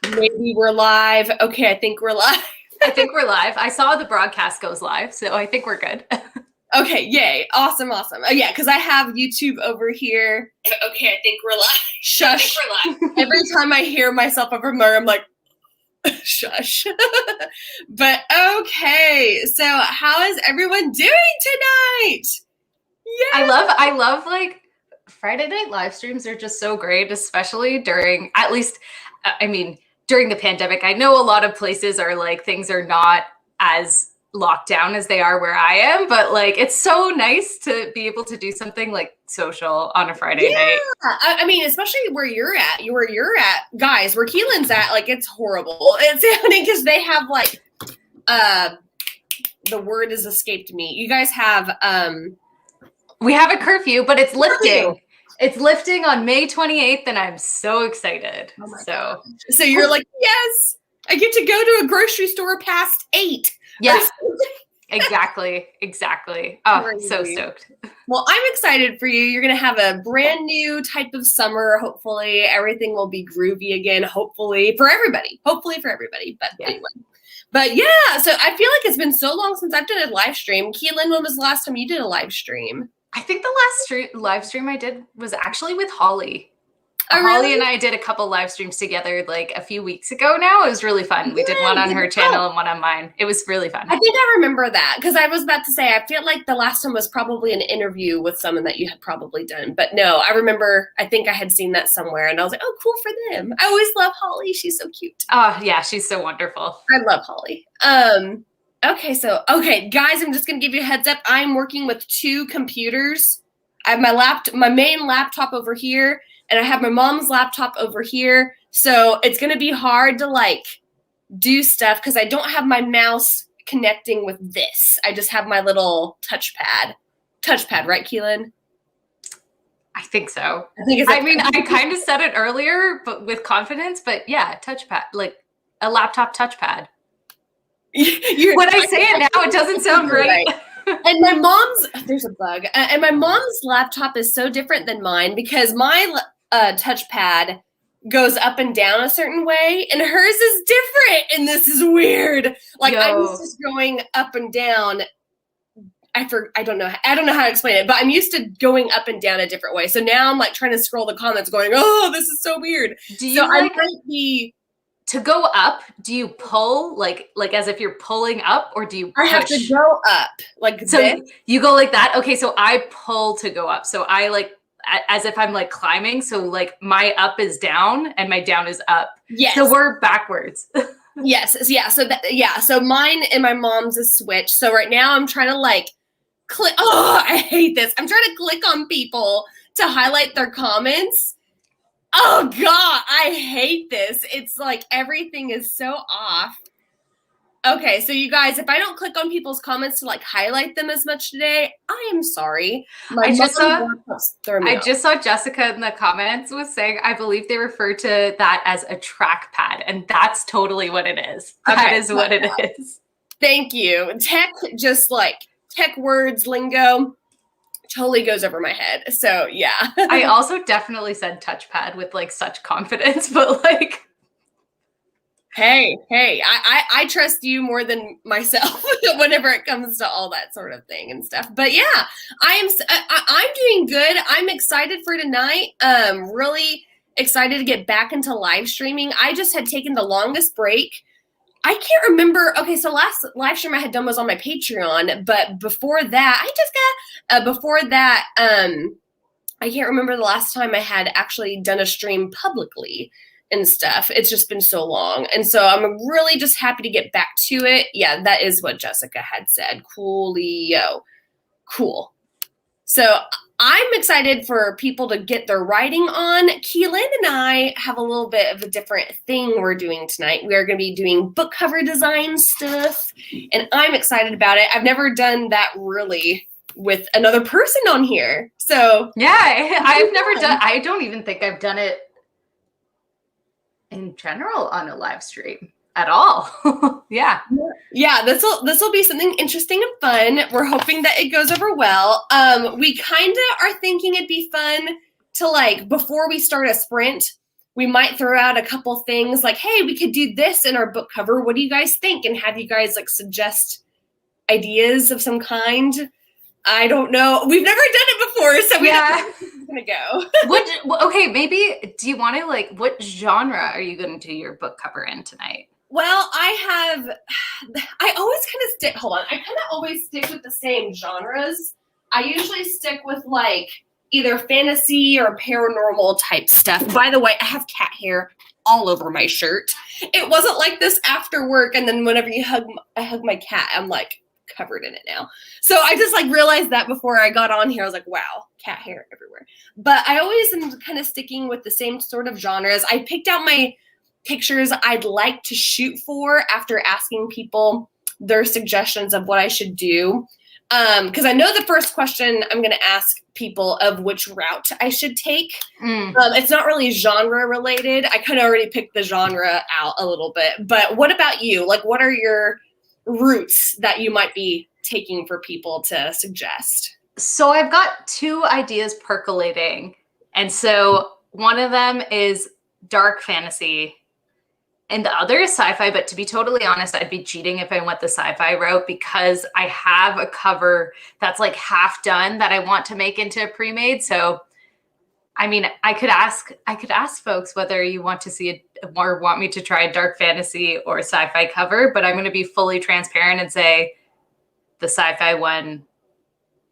Maybe we're live. Okay, I think we're live. I think we're live. I saw the broadcast goes live, so I think we're good. Okay, yay. Awesome. Yeah, because I have YouTube over here. Okay, I think we're live. Shush. I think we're live. Every time I hear myself over my, I'm like, shush. But okay, so how is everyone doing tonight? Yeah. I love like Friday night live streams are just so great, especially during, at least, during the pandemic. I know a lot of places are like, things are not as locked down as they are where I am, but like, it's so nice to be able to do something like social on a Friday night. I mean, especially where you're at, guys, where Keylin's at, like, it's horrible. It's happening because they have like, the word has escaped me. You guys have, we have a curfew, but it's lifting. It's lifting on May 28th, and I'm so excited. Oh so you're like, yes, I get to go to a grocery store past 8. Yes, exactly. Oh, crazy. So stoked. Well, I'm excited for you. You're going to have a brand new type of summer. Hopefully everything will be groovy again. Hopefully for everybody. But yeah. Anyway. But yeah, so I feel like it's been so long since I've done a live stream. Keylin, when was the last time you did a live stream? I think the last live stream I did was actually with Holly. Oh, Holly really? and I did a couple live streams together like a few weeks ago now. It was really fun. We did one on her channel and one on mine. It was really fun. I think I remember that because I was about to say, I feel like the last one was probably an interview with someone that you had probably done. But no, I remember, I think I had seen that somewhere and I was like, oh, cool for them. I always love Holly. She's so cute. Oh, yeah, she's so wonderful. I love Holly. Okay, guys, I'm just going to give you a heads up. I'm working with 2 computers. I have my main laptop over here, and I have my mom's laptop over here. So it's going to be hard to like do stuff because I don't have my mouse connecting with this. I just have my little touchpad. Touchpad, right, Keylin? I think so. I kind of said it earlier, but with confidence, but yeah, touchpad, like a laptop touchpad. When I say it now, it doesn't sound right. And my mom's, there's a bug. And my mom's laptop is so different than mine because my touchpad goes up and down a certain way and hers is different. And this is weird. Like I'm used to going up and down. I don't know how to explain it, but I'm used to going up and down a different way. So now I'm like trying to scroll the comments going, oh, this is so weird. I might be... To go up, do you pull like as if you're pulling up, or do you push? I have to go up like so this. You go like that? Okay, so I pull to go up. So I like as if I'm like climbing. So like my up is down and my down is up. Yes. So we're backwards. Yes. Yeah. So mine and my mom's is switched. So right now I'm trying to like click. Oh, I hate this. I'm trying to click on people to highlight their comments. Oh God, I hate this. It's like everything is so off. Okay, so you guys, if I don't click on people's comments to like highlight them as much today, I am sorry. I just saw Jessica in the comments was saying, I believe they refer to that as a trackpad, and that's totally what it is. That is what it is. Thank you. Tech words, lingo. Totally goes over my head. So yeah. I also definitely said touchpad with like such confidence, but like, hey, I trust you more than myself whenever it comes to all that sort of thing and stuff. But yeah, I'm doing good. I'm excited for tonight. Really excited to get back into live streaming. I just had taken the longest break. I can't remember. Okay, so last live stream I had done was on my Patreon, but before that, I can't remember the last time I had actually done a stream publicly and stuff. It's just been so long. And so I'm really just happy to get back to it. Yeah, that is what Jessica had said. Coolio. Cool. So I'm excited for people to get their writing on. Keylin and I have a little bit of a different thing we're doing tonight. We are going to be doing book cover design stuff, and I'm excited about it. I've never done that really with another person on here. So yeah, I've never done, I don't even think I've done it in general on a live stream at all. Yeah, this will be something interesting and fun. We're hoping that it goes over well. We kind of are thinking it'd be fun to, like, before we start a sprint, we might throw out a couple things like, hey, we could do this in our book cover. What do you guys think? And have you guys like suggest ideas of some kind. I don't know. We've never done it before, so we don't know where this is gonna go. Okay, maybe do you want to like what genre are you going to do your book cover in tonight? Well, I always kind of stick, hold on. I kind of always stick with the same genres. I usually stick with like either fantasy or paranormal type stuff. By the way, I have cat hair all over my shirt. It wasn't like this after work, and then whenever I hug my cat, I'm like covered in it now. So I just like realized that before I got on here. I was like, wow, cat hair everywhere. But I always am kind of sticking with the same sort of genres. I picked out my pictures I'd like to shoot for after asking people their suggestions of what I should do. Because I know the first question I'm going to ask people of which route I should take. It's not really genre related. I kind of already picked the genre out a little bit. But what about you? Like, what are your routes that you might be taking for people to suggest? So I've got two ideas percolating. And so one of them is dark fantasy and the other is sci-fi. But to be totally honest, I'd be cheating if I went the sci-fi route because I have a cover that's like half done that I want to make into a pre-made. So I mean, I could ask folks whether you want to see it or want me to try a dark fantasy or sci-fi cover, but I'm going to be fully transparent and say the sci-fi one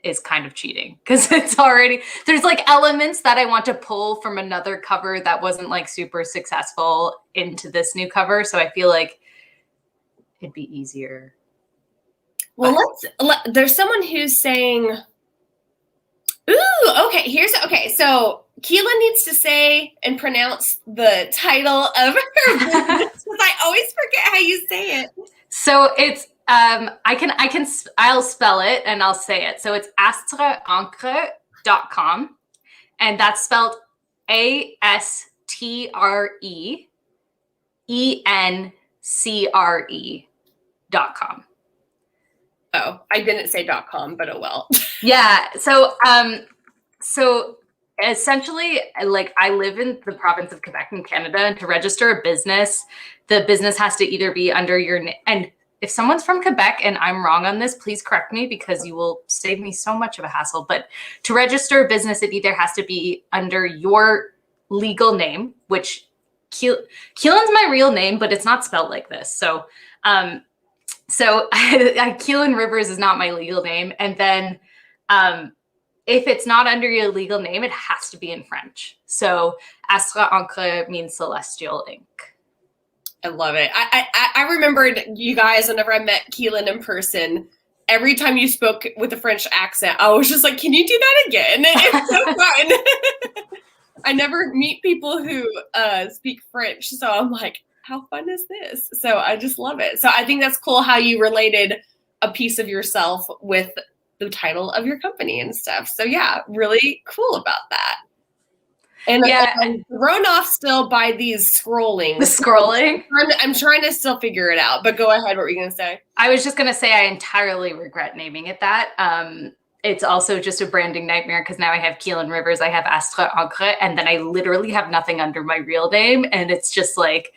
is kind of cheating because it's already, there's like elements that I want to pull from another cover that wasn't like super successful into this new cover. So I feel like it'd be easier. Well, there's someone who's saying, ooh, okay. So Keylin needs to say and pronounce the title of her business because I always forget how you say it. So it's, I'll spell it and I'll say it. So it's astreencre.com and that's spelled ASTREENCRE.com. Oh, I didn't say .com, but oh well. Yeah. So essentially, like I live in the province of Quebec in Canada, and to register a business, the business has to either be under your name. And if someone's from Quebec and I'm wrong on this, please correct me because you will save me so much of a hassle. But to register a business, it either has to be under your legal name, which Keelin's my real name, but it's not spelled like this. So Keylin Rivers is not my legal name. And then if it's not under your legal name, it has to be in French. So Astra Encre means celestial ink. I love it. I remembered you guys whenever I met Keylin in person. Every time you spoke with a French accent, I was just like, can you do that again? It's so fun. I never meet people who speak French. So I'm like, how fun is this? So I just love it. So I think that's cool how you related a piece of yourself with the title of your company and stuff. So yeah, really cool about that. And yeah, I'm thrown off still by these scrolling. The scrolling? I'm trying to still figure it out, but go ahead. What were you going to say? I was just going to say I entirely regret naming it that. It's also just a branding nightmare because now I have Keylin Rivers, I have Astra Encre, and then I literally have nothing under my real name. And it's just like,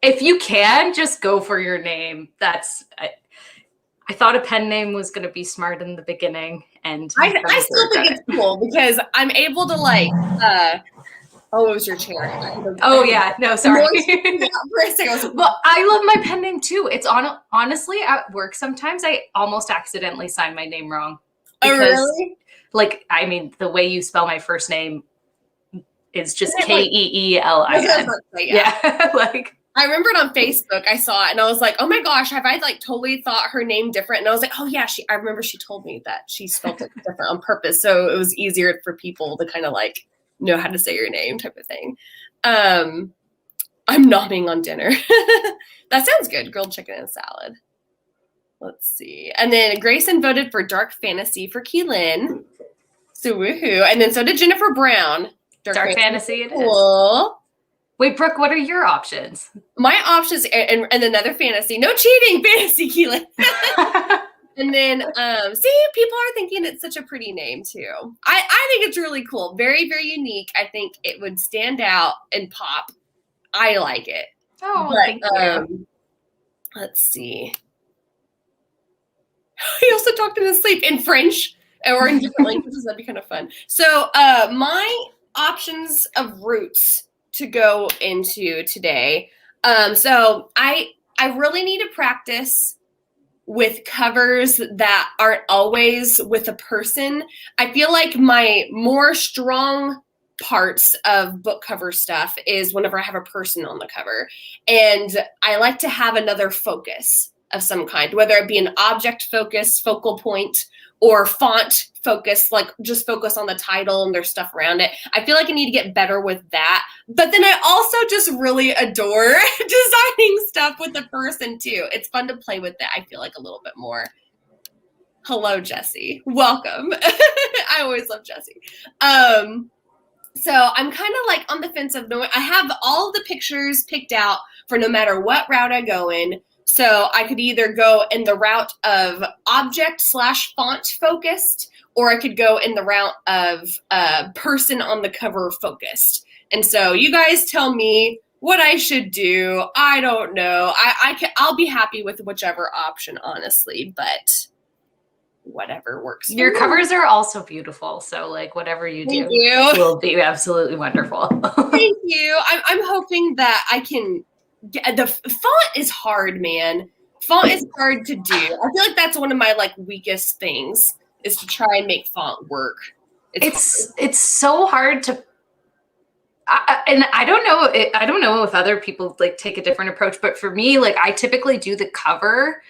if you can, just go for your name. I thought a pen name was going to be smart in the beginning. And I still think it's cool because I'm able to like, oh, it was your chair. Oh yeah, no, sorry. Well, I love my pen name too. It's honestly at work sometimes I almost accidentally sign my name wrong. Because, oh really? Like, I mean, the way you spell my first name is just Keelin. Yeah, like. I remember it on Facebook. I saw it and I was like, oh my gosh, have I like totally thought her name different? And I was like, oh yeah, I remember she told me that she spelled it different on purpose. So it was easier for people to kind of like know how to say your name type of thing. I'm nomming on dinner. That sounds good. Grilled chicken and salad. Let's see. And then Grayson voted for dark fantasy for Keylin. So woohoo. And then so did Jennifer Brown. Dark fantasy it cool. Is. Wait, Brooke, what are your options? My options and another fantasy. No cheating, fantasy, Keylin. And then, see, people are thinking it's such a pretty name too. I think it's really cool. Very, very unique. I think it would stand out and pop. I like it. Oh, But, thank you. let's see. He also talked in his sleep in French or in different languages. That'd be kind of fun. So, my options of routes to go into today. So I really need to practice with covers that aren't always with a person. I feel like my more strong parts of book cover stuff is whenever I have a person on the cover. And I like to have another focus of some kind, whether it be an object focus, focal point, or font focus, like just focus on the title and there's stuff around it. I feel like I need to get better with that. But then I also just really adore designing stuff with the person too. It's fun to play with it, I feel like, a little bit more. Hello, Jessie. Welcome. I always love Jessie. So I'm kind of like on the fence of knowing, I have all the pictures picked out for no matter what route I go in. So I could either go in the route of object/font focused, or I could go in the route of person on the cover focused. And so you guys tell me what I should do. I don't know. I'll be happy with whichever option, honestly, but whatever works. Your covers are also beautiful. So like whatever you do will be absolutely wonderful. Thank you. I'm hoping that I can. The font is hard, man. Font is hard to do. I feel like that's one of my like weakest things is to try and make font work. It's so hard to, and I don't know. I don't know if other people like take a different approach, but for me, like I typically do the cover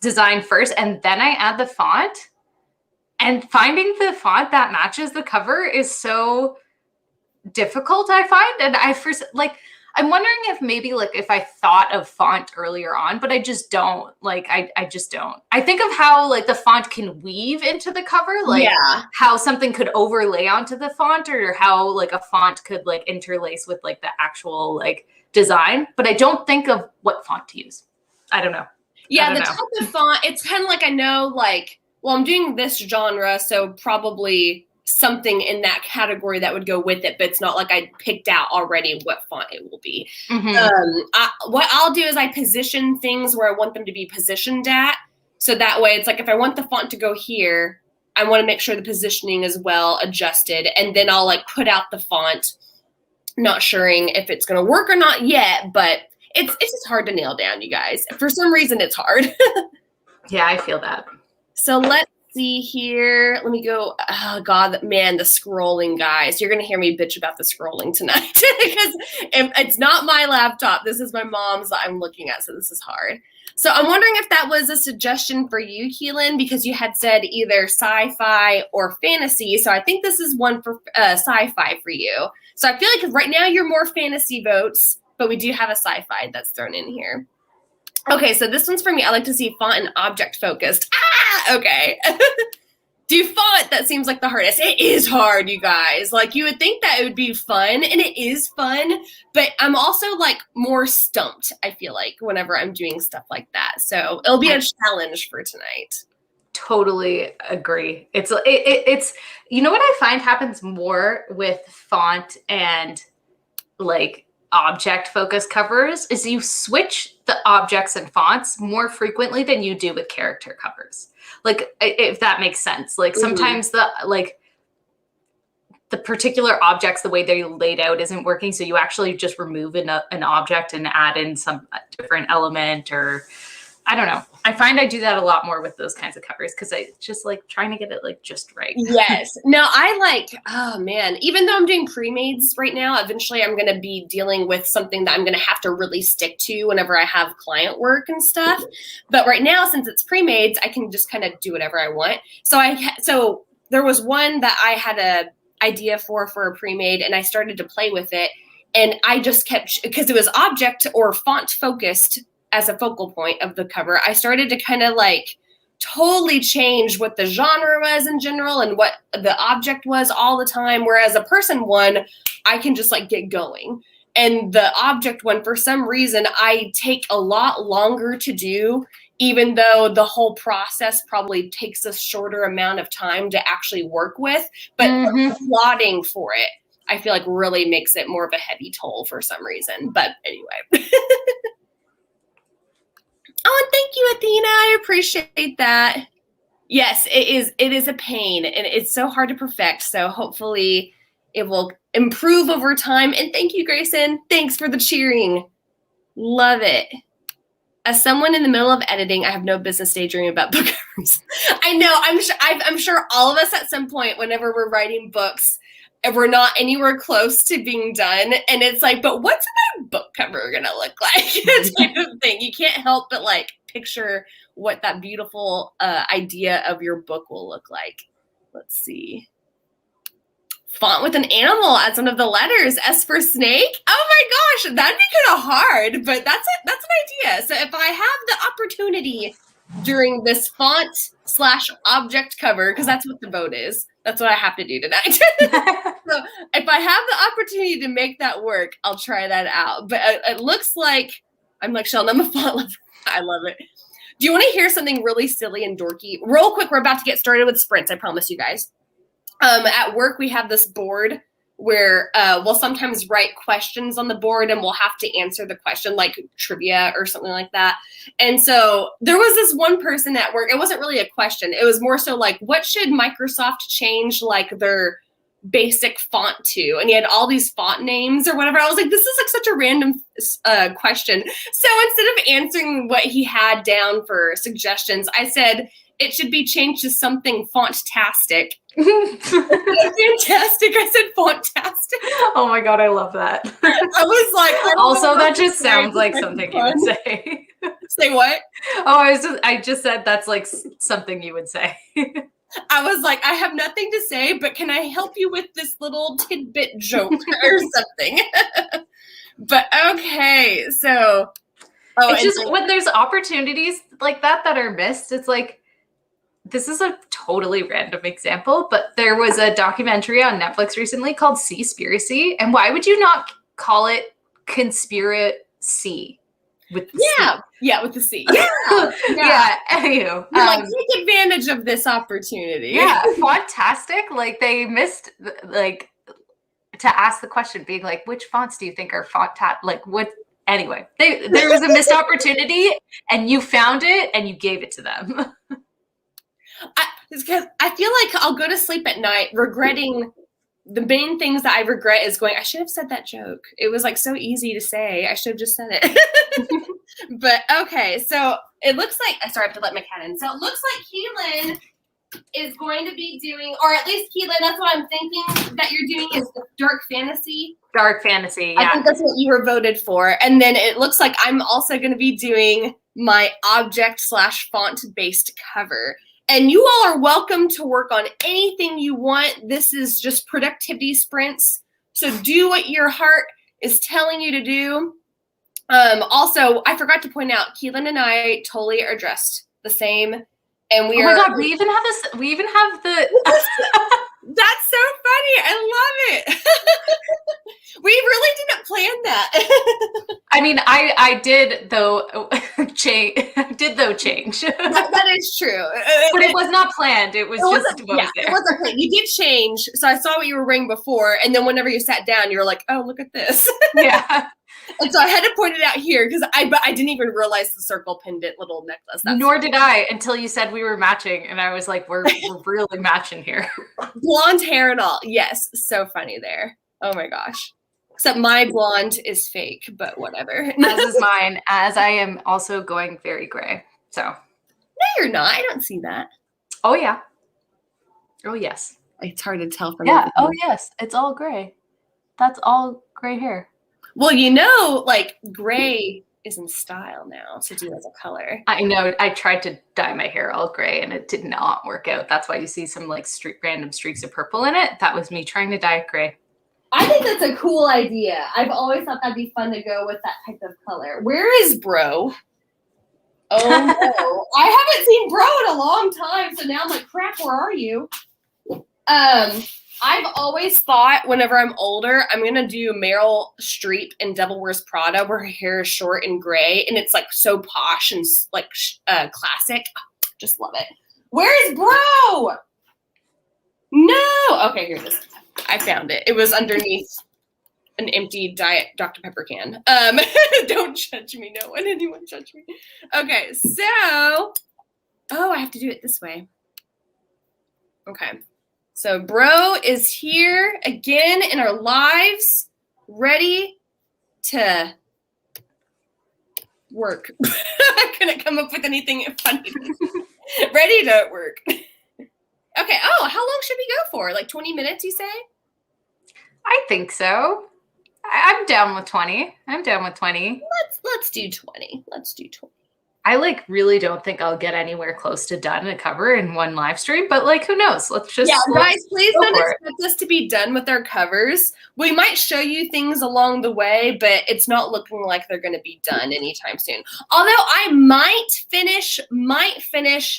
design first, and then I add the font. And finding the font that matches the cover is so difficult, I find. And I'm wondering if maybe like if I thought of font earlier on, but I just don't. Like I just don't. I think of how like the font can weave into the cover, like how something could overlay onto the font, or how like a font could like interlace with like the actual like design. But I don't think of what font to use. I don't know. Yeah, the type of font, it's kind of like I know like, well, I'm doing this genre, so probably something in that category that would go with it, but it's not like I picked out already what font it will be. Mm-hmm. What I'll do is I position things where I want them to be positioned at. So that way it's like if I want the font to go here, I want to make sure the positioning is well adjusted. And then I'll like put out the font, not sure if it's going to work or not yet, but it's just hard to nail down, you guys. For some reason, it's hard. Yeah, I feel that. So let's see here. Let me go. Oh God, man, the scrolling, guys. You're gonna hear me bitch about the scrolling tonight because it's not my laptop. This is my mom's that I'm looking at, so this is hard. So I'm wondering if that was a suggestion for you, Keylin, because you had said either sci-fi or fantasy. So I think this is one for sci-fi for you. So I feel like right now you're more fantasy votes, but we do have a sci-fi that's thrown in here. Okay, so this one's for me. I like to see font and object focused. Okay. Do font, that seems like the hardest. It is hard, you guys. Like you would think that it would be fun, and it is fun, but I'm also like more stumped, I feel like, whenever I'm doing stuff like that. So it'll be a challenge for tonight. Totally agree. It's you know what I find happens more with font and like object focus covers is you switch the objects and fonts more frequently than you do with character covers. Like if that makes sense. Like sometimes the particular objects, the way they're laid out isn't working. So you actually just remove an object and add in some different element, or I don't know. I find I do that a lot more with those kinds of covers because I just like trying to get it like just right. Yes. No, I like, oh man, even though I'm doing pre-mades right now, eventually I'm going to be dealing with something that I'm going to have to really stick to whenever I have client work and stuff. But right now, since it's pre-mades, I can just kind of do whatever I want. So there was one that I had a idea for a pre-made, and I started to play with it. And I just kept, because it was object or font focused as a focal point of the cover, I started to kind of like totally change what the genre was in general and what the object was all the time. Whereas a person one, I can just like get going. And the object one, for some reason, I take a lot longer to do even though the whole process probably takes a shorter amount of time to actually work with, but plotting for it, I feel like really makes it more of a heavy toll for some reason. But anyway. Oh, and thank you, Athena. I appreciate that. Yes, it is a pain, and it's so hard to perfect. So hopefully it will improve over time. And thank you, Grayson. Thanks for the cheering. Love it. As someone in the middle of editing, I have no business daydreaming about book covers. I know. I'm sure all of us at some point, whenever we're writing books, and we're not anywhere close to being done, and it's like, but what's my book cover gonna look like? Type of thing. You can't help but like picture what that beautiful idea of your book will look like. Let's see. Font with an animal as one of the letters. S for snake. Oh my gosh, that'd be kind of hard, but that's it. That's an idea. So if I have the opportunity during this font/object cover, because that's what the vote is. That's what I have to do tonight. So if I have the opportunity to make that work, I'll try that out. But it looks like I'm like, Sheldon, I'm a font lover. I love it. Do you want to hear something really silly and dorky? Real quick, we're about to get started with sprints. I promise you guys. At work, we have this board where we'll sometimes write questions on the board, and we'll have to answer the question, like trivia or something like that. And so there was this one person at work. It wasn't really a question. It was more so like, what should Microsoft change like their basic font to? And he had all these font names or whatever. I was like, this is like such a random question. So instead of answering what he had down for suggestions, I said it should be changed to something fontastic. Fantastic. I said fontastic. Oh my God, I love that. I was like, also, that just sounds like something you would say. Say what? Oh, I just said that's like something you would say. I was like, I have nothing to say, but can I help you with this little tidbit joke or something? But okay, so it's just when there's opportunities like that are missed, it's like, this is a totally random example, but there was a documentary on Netflix recently called Seaspiracy. And why would you not call it Conspiracy? With the C? Yeah, with the C. Yeah. Yeah. Anywho, like, take advantage of this opportunity. Yeah, fantastic. Like they missed like to ask the question, being like, which fonts do you think are like what? Anyway, there was a missed opportunity, and you found it, and you gave it to them. Because I feel like I'll go to sleep at night regretting the main things that I regret is going, I should have said that joke. It was like so easy to say. I should have just said it. But okay, so it looks like, sorry, I have to let my cat in. So it looks like Keylin is going to be doing, or at least Keylin, that's what I'm thinking that you're doing is dark fantasy. Dark fantasy, yeah. I think that's what you were voted for. And then it looks like I'm also going to be doing my object/font based cover. And you all are welcome to work on anything you want. This is just productivity sprints. So do what your heart is telling you to do. Also, I forgot to point out, Keylin and I totally are dressed the same. And we oh my God, we even have this. We even have the. That's so funny. I love it. We really didn't plan that. I mean, I did though change. That is true. But it was not planned. It was just what was there. It wasn't planned. You did change. So I saw what you were wearing before, and then whenever you sat down, you were like, "Oh, look at this." Yeah. And so I had to point it out here because I didn't even realize the circle pendant little necklace. Nor did I until you said we were matching, and I was like, "We're really matching here." Blonde hair and all. Yes, so funny there. Oh my gosh. Except my blonde is fake, but whatever. As is mine, as I am also going very gray. So. No, you're not. I don't see that. Oh yeah. Oh yes. It's hard to tell from. Yeah. Oh yes. It's all gray. That's all gray hair. Well, you know, like gray is in style now to do as a color. I know. I tried to dye my hair all gray and it did not work out. That's why you see some like random streaks of purple in it. That was me trying to dye it gray. I think that's a cool idea. I've always thought that'd be fun to go with that type of color. Where is Bro? Oh no. I haven't seen Bro in a long time, so now I'm like, crap, where are you? I've always thought whenever I'm older, I'm gonna do Meryl Streep in Devil Wears Prada, where her hair is short and gray, and it's like so posh and like classic. Just love it. Where is Bro? No. Okay, here it is. I found it. It was underneath an empty Diet Dr. Pepper can. Don't judge me. No one, anyone judge me. Okay, so, oh, I have to do it this way. Okay. So Bro is here again in our lives, ready to work. I couldn't come up with anything funny. Ready to work. Okay. Oh, how long should we go for? Like 20 minutes, you say? I think so. I'm down with 20. I'm down with 20. Let's do 20. Let's do 20. I like really don't think I'll get anywhere close to done a cover in one live stream, but like who knows? Let's just guys, please don't expect us to be done with our covers. We might show you things along the way, but it's not looking like they're going to be done anytime soon. Although I might finish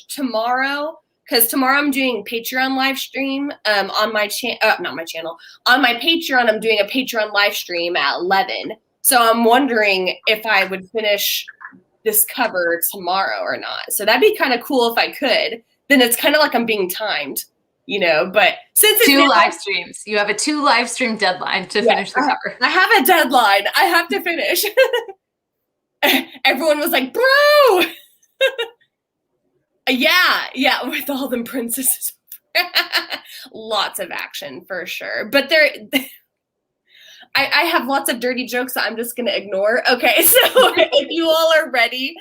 tomorrow, because tomorrow I'm doing Patreon live stream on my not my channel, on my Patreon. I'm doing a Patreon live stream at 11. So I'm wondering if I would finish this cover tomorrow or not. So that'd be kind of cool if I could. Then it's kind of like I'm being timed, you know, but since it's two live streams, you have a 2 live stream deadline to finish the cover. I have a deadline. I have to finish. Everyone was like, bro. Yeah, with all them princesses. Lots of action for sure. But I have lots of dirty jokes that I'm just going to ignore. Okay, so if you all are ready,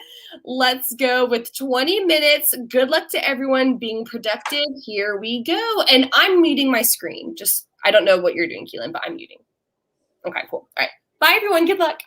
let's go with 20 minutes. Good luck to everyone being productive. Here we go. And I'm muting my screen. Just, I don't know what you're doing, Keylin, but I'm muting. Okay, cool. All right. Bye, everyone. Good luck.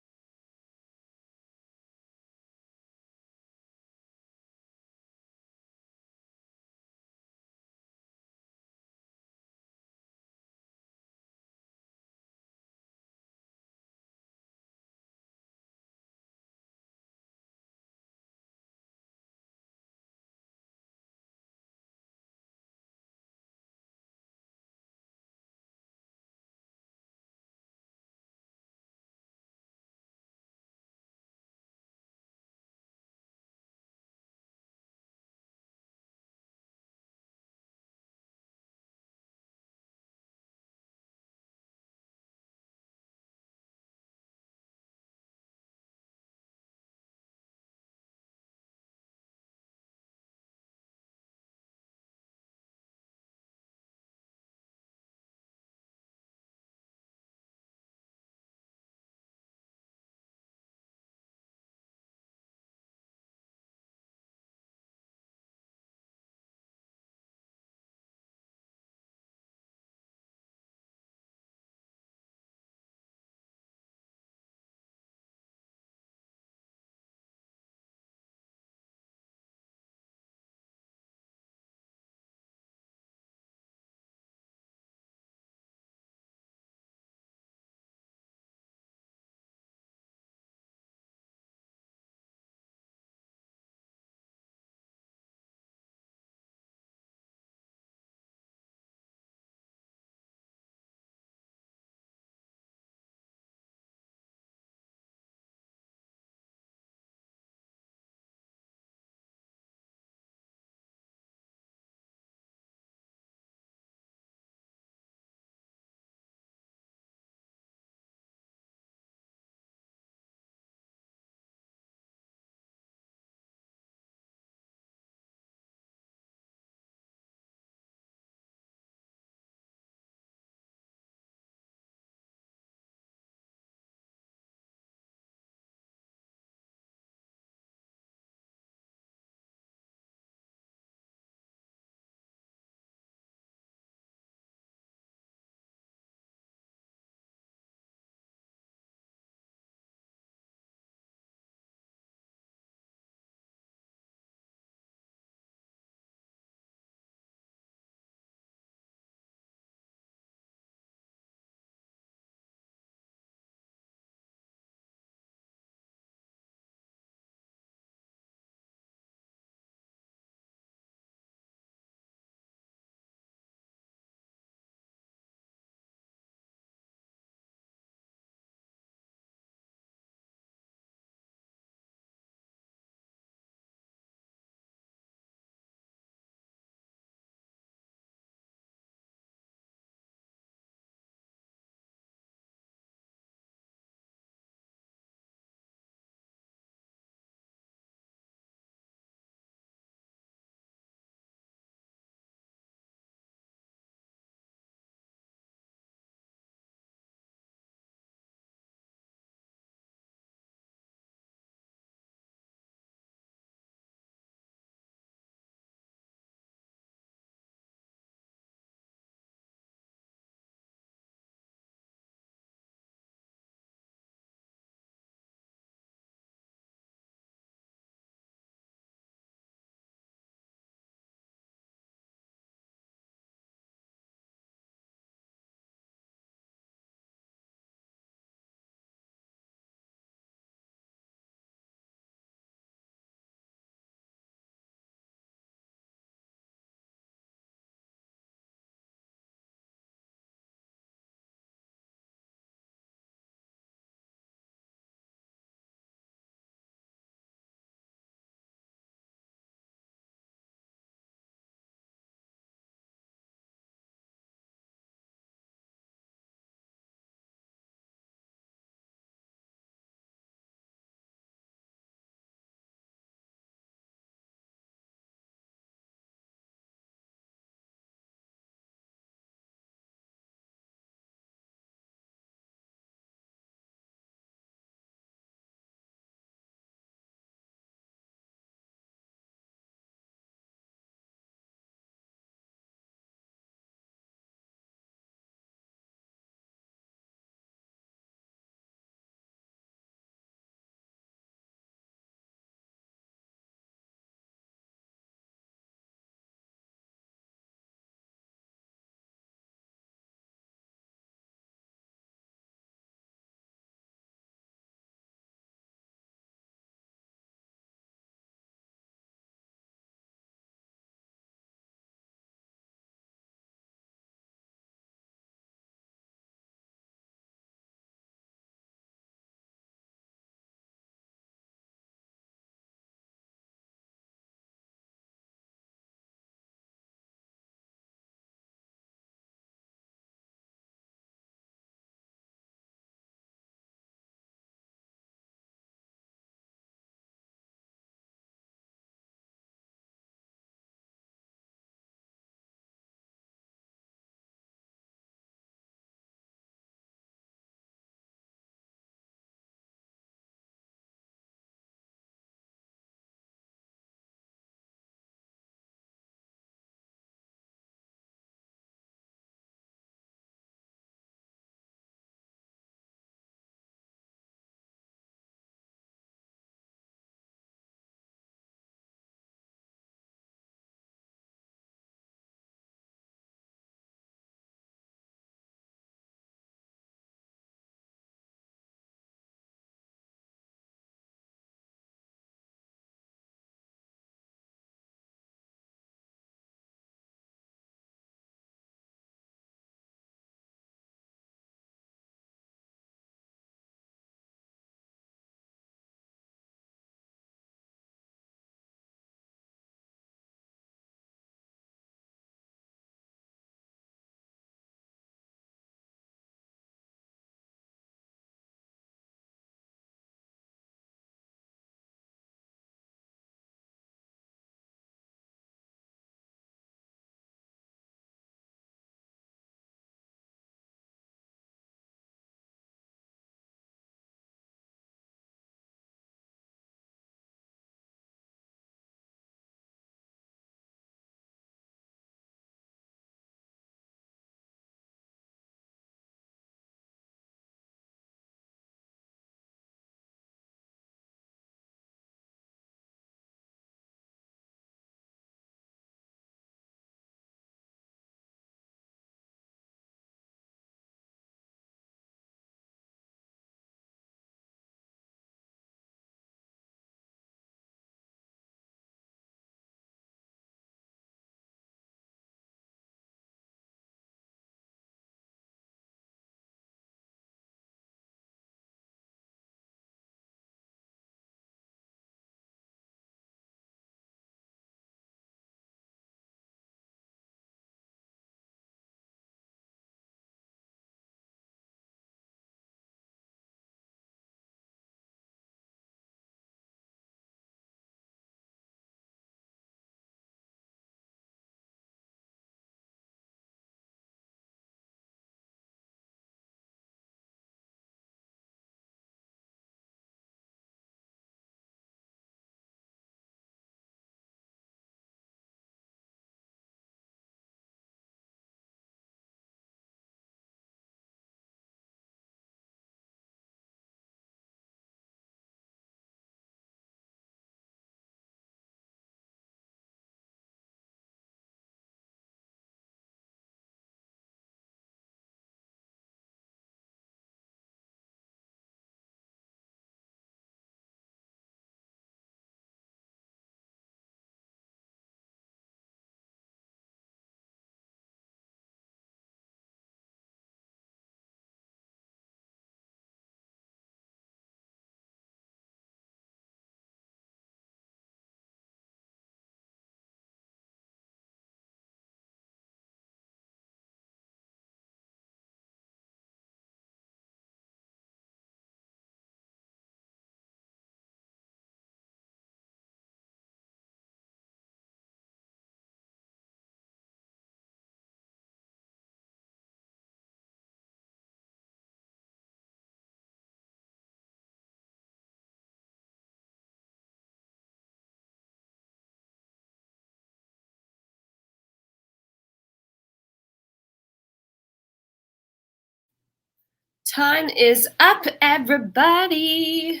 Time is up, everybody.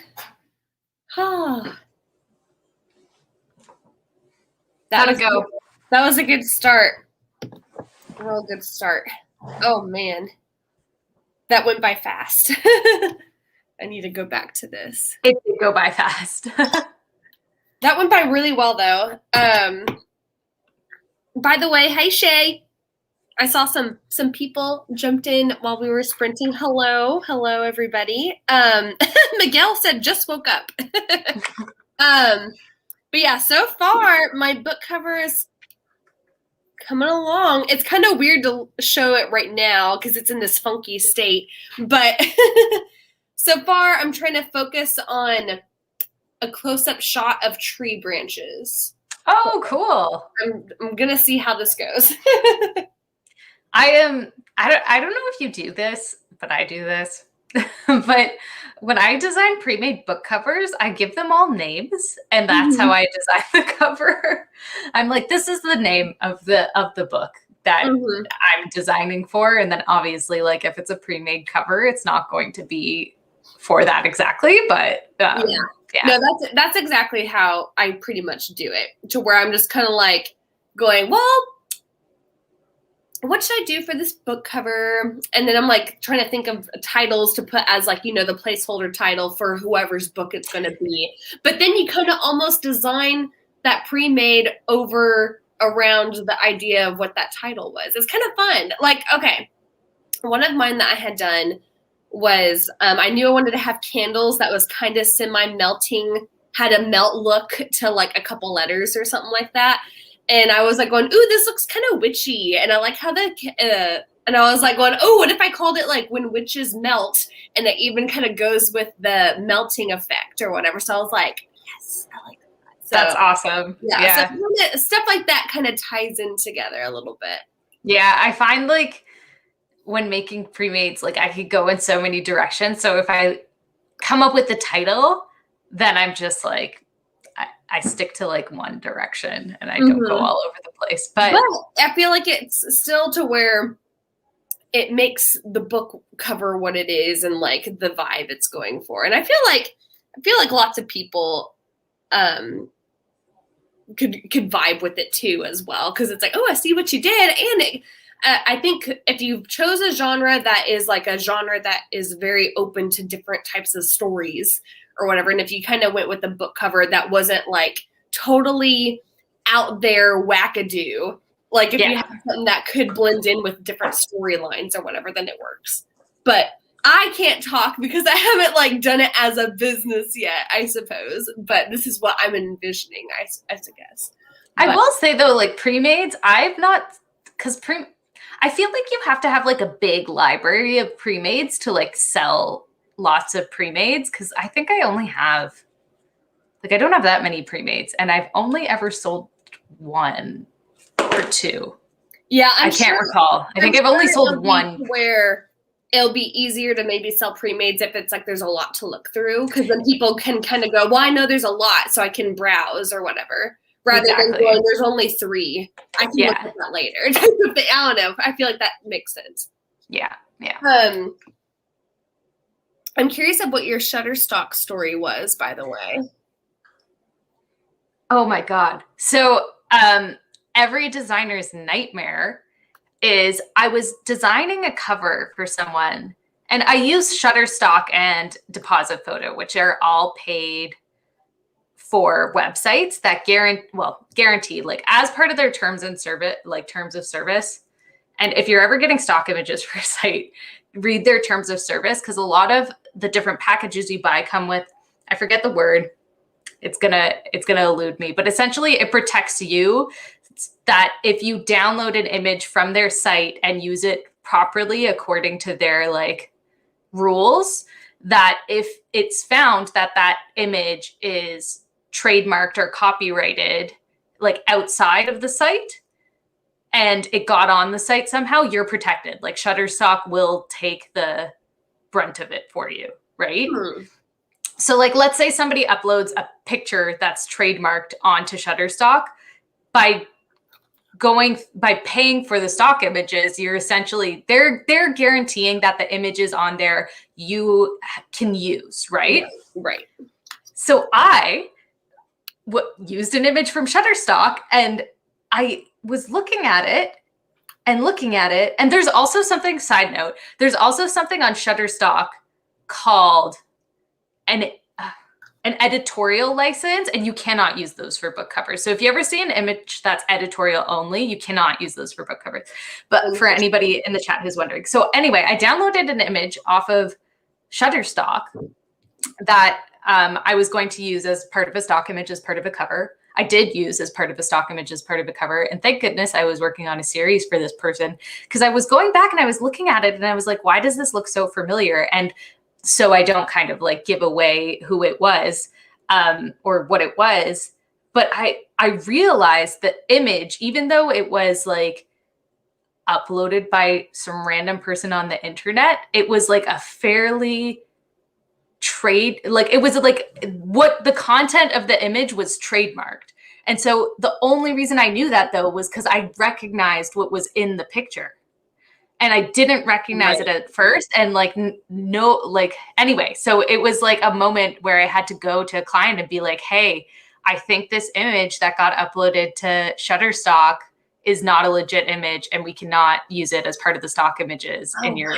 Oh, How'd it go? That was a good start. A real good start. Oh, man. That went by fast. I need to go back to this. It did go by fast. That went by really well, though. By the way, hey, Shay. I saw some people jumped in while we were sprinting. Hello, everybody. Miguel said just woke up. But yeah, so far my book cover is coming along. It's kind of weird to show it right now because it's in this funky state. But so far, I'm trying to focus on a close-up shot of tree branches. Oh, cool. I'm gonna see how this goes. I don't know if you do this, but I do this. But when I design pre-made book covers, I give them all names, and that's how I design the cover. I'm like, this is the name of the book that I'm designing for, and then obviously, like, if it's a pre-made cover, it's not going to be for that exactly. But yeah. No, that's exactly how I pretty much do it, to where I'm just kind of like going, well, what should I do for this book cover? And then I'm like trying to think of titles to put as, like, the placeholder title for whoever's book it's going to be. But then you kind of almost design that pre-made over around the idea of what that title was. It's kind of fun. Like, okay, one of mine that I had done was I knew I wanted to have candles that was kind of semi-melting, had a melt look to like a couple letters or something like that. And I was like going, ooh, this looks kind of witchy. And I like how and I was like going, oh, what if I called it like when witches melt? And it even kind of goes with the melting effect or whatever. So I was like, yes, I like that. So, that's awesome. Yeah. So stuff like that kind of ties in together a little bit. Yeah. I find like when making pre-mades, like I could go in so many directions. So if I come up with the title, then I'm just like, I stick to like one direction and I don't go all over the place. But I feel like it's still to where it makes the book cover what it is and like the vibe it's going for. And I feel like lots of people could vibe with it too as well, because it's like, oh, I see what you did. And I think if you chose a genre that is like a genre that is very open to different types of stories or whatever, and if you kind of went with a book cover that wasn't like totally out there wackadoo, like if you have something that could blend in with different storylines or whatever, then it works. But I can't talk because I haven't like done it as a business yet, I suppose. But this is what I'm envisioning, I guess. I will say though, like pre-mades, I've not, because I feel like you have to have like a big library of pre-mades to like sell lots of pre-mades, because I think I only have, like, I don't have that many pre-mades, and I've only ever sold one or two. Yeah, I can't recall. I think I've only sold one. Where it'll be easier to maybe sell pre-mades if it's like there's a lot to look through, because then people can kind of go, well, I know there's a lot, so I can browse or whatever. Rather than going, there's only 3. I can look at that later. I don't know. I feel like that makes sense. Yeah. I'm curious of what your Shutterstock story was, by the way. Oh my God. So every designer's nightmare is I was designing a cover for someone, and I use Shutterstock and Deposit Photo, which are all paid for websites that guaranteed, like as part of their terms of service. And if you're ever getting stock images for a site, read their terms of service, because a lot of the different packages you buy come with, I forget the word, it's gonna elude me, but essentially it protects you, that if you download an image from their site and use it properly according to their like rules, that if it's found that that image is trademarked or copyrighted like outside of the site and it got on the site somehow, you're protected. Like Shutterstock will take the brunt of it for you, right? So like, let's say somebody uploads a picture that's trademarked onto Shutterstock. By by paying for the stock images, you're essentially they're guaranteeing that the images on there you can use, right? Right. So I used an image from Shutterstock, and I was looking at it, and there's also something, side note, there's also something on Shutterstock called an editorial license, and you cannot use those for book covers. So if you ever see an image that's editorial only, you cannot use those for book covers. But for anybody in the chat who's wondering. So anyway, I downloaded an image off of Shutterstock that I was going to use as part of a stock image, as part of a cover. I did use as part of a stock image, as part of a cover. And thank goodness I was working on a series for this person, because I was going back and I was looking at it and I was like, why does this look so familiar? And so I don't kind of like give away who it was or what it was. But I realized the image, even though it was like uploaded by some random person on the internet, it was like a fairly it was like what the content of the image was trademarked. And so the only reason I knew that though was because I recognized what was in the picture. And I didn't recognize it at first. And like, no, like, anyway, so it was like a moment where I had to go to a client and be like, hey, I think this image that got uploaded to Shutterstock is not a legit image, and we cannot use it as part of the stock images in your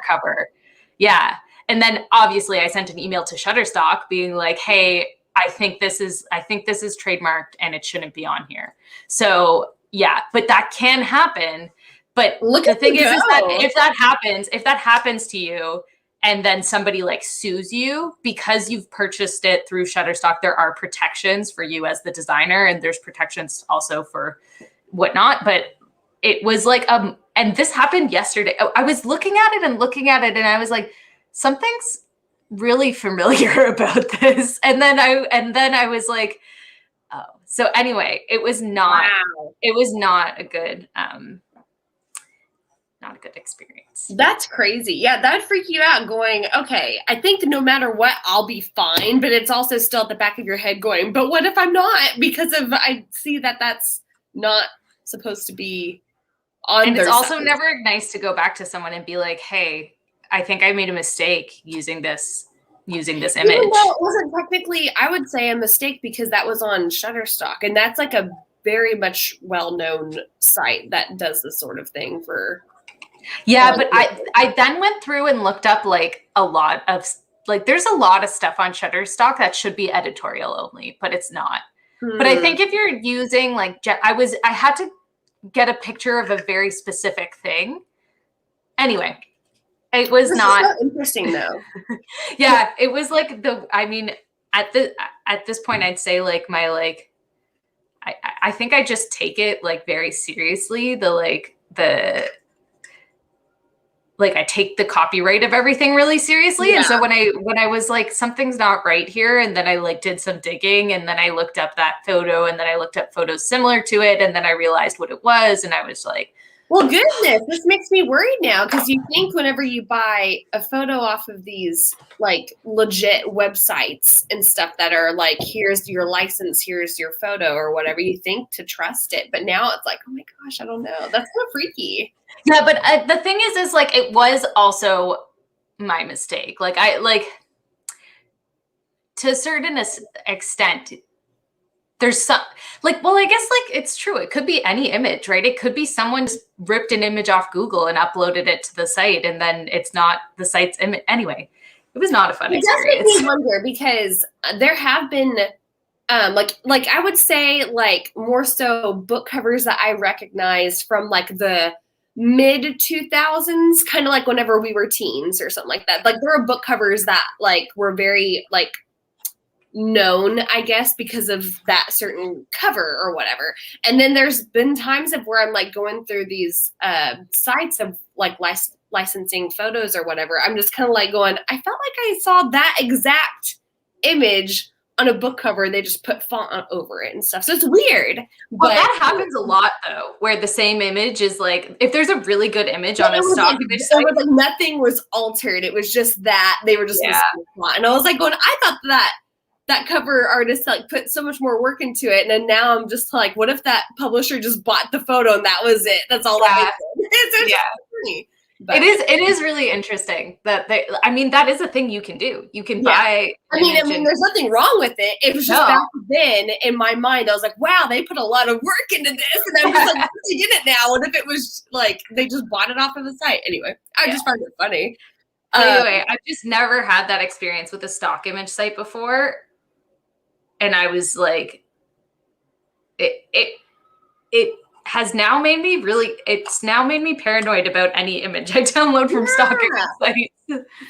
cover. Yeah. And then obviously I sent an email to Shutterstock being like, hey, I think this is trademarked and it shouldn't be on here. So yeah, but that can happen. But the thing is that if that happens to you and then somebody like sues you because you've purchased it through Shutterstock, there are protections for you as the designer, and there's protections also for whatnot. But it was like, and this happened yesterday. I was looking at it and I was like, something's really familiar about this. And then I was like, oh. So anyway, it was not a good not a good experience. That's crazy. Yeah, that would freak you out going, okay, I think no matter what, I'll be fine. But it's also still at the back of your head going, but what if I'm not? Because I see that that's not supposed to be on. And it's also never nice to go back to someone and be like, hey, I think I made a mistake using this image. Even though it wasn't technically, I would say, a mistake, because that was on Shutterstock. And that's like a very much well-known site that does this sort of thing for... Yeah, but I then went through and looked up like a lot of like there's a lot of stuff on Shutterstock that should be editorial only, but it's not. But I think if you're using like I had to get a picture of a very specific thing. Anyway, it was not so interesting though. Yeah, it was like at this point I'd say like my like I think I just take it like very seriously, I take the copyright of everything really seriously. Yeah. And so when I was like, something's not right here, and then I like did some digging, and then I looked up that photo, and then I looked up photos similar to it, and then I realized what it was, and I was like, well, goodness, this makes me worried now, because you think whenever you buy a photo off of these like legit websites and stuff that are like, here's your license, here's your photo or whatever, you think to trust it. But now it's like, oh my gosh, I don't know. That's kind of freaky. Yeah, but the thing is like it was also my mistake. Like to a certain extent, there's some like, well, I guess like it's true. It could be any image, right? It could be someone just ripped an image off Google and uploaded it to the site, and then it's not the site's image. Anyway, it was not a fun experience. It does make me wonder, because there have been like I would say like more so book covers that I recognized from like the mid 2000s, kind of like whenever we were teens or something like that. Like there are book covers that like were very like known, I guess, because of that certain cover or whatever. And then there's been times of where I'm like going through these sites of like licensing photos or whatever. I'm just kind of like going, I felt like I saw that exact image on a book cover. They just put font over it and stuff. So it's weird. Well, that happens a lot though, where the same image is like, if there's a really good image on a stock image site, like nothing was altered. It was just that they were just missing the font. And I was like going, I thought that that cover artist like put so much more work into it, and then now I'm just like, what if that publisher just bought the photo and that was it? That's all that they did. It's just funny. But it is really interesting that I mean, that is a thing you can do. You can buy. I mean, there's nothing wrong with it. It was just back then in my mind, I was like, wow, they put a lot of work into this. And I'm just like, they did it now. What if it was like they just bought it off of the site? Anyway, I just find it funny. Anyway, I've just never had that experience with a stock image site before. And I was like, it has now made me it's now made me paranoid about any image I download from stock image sites.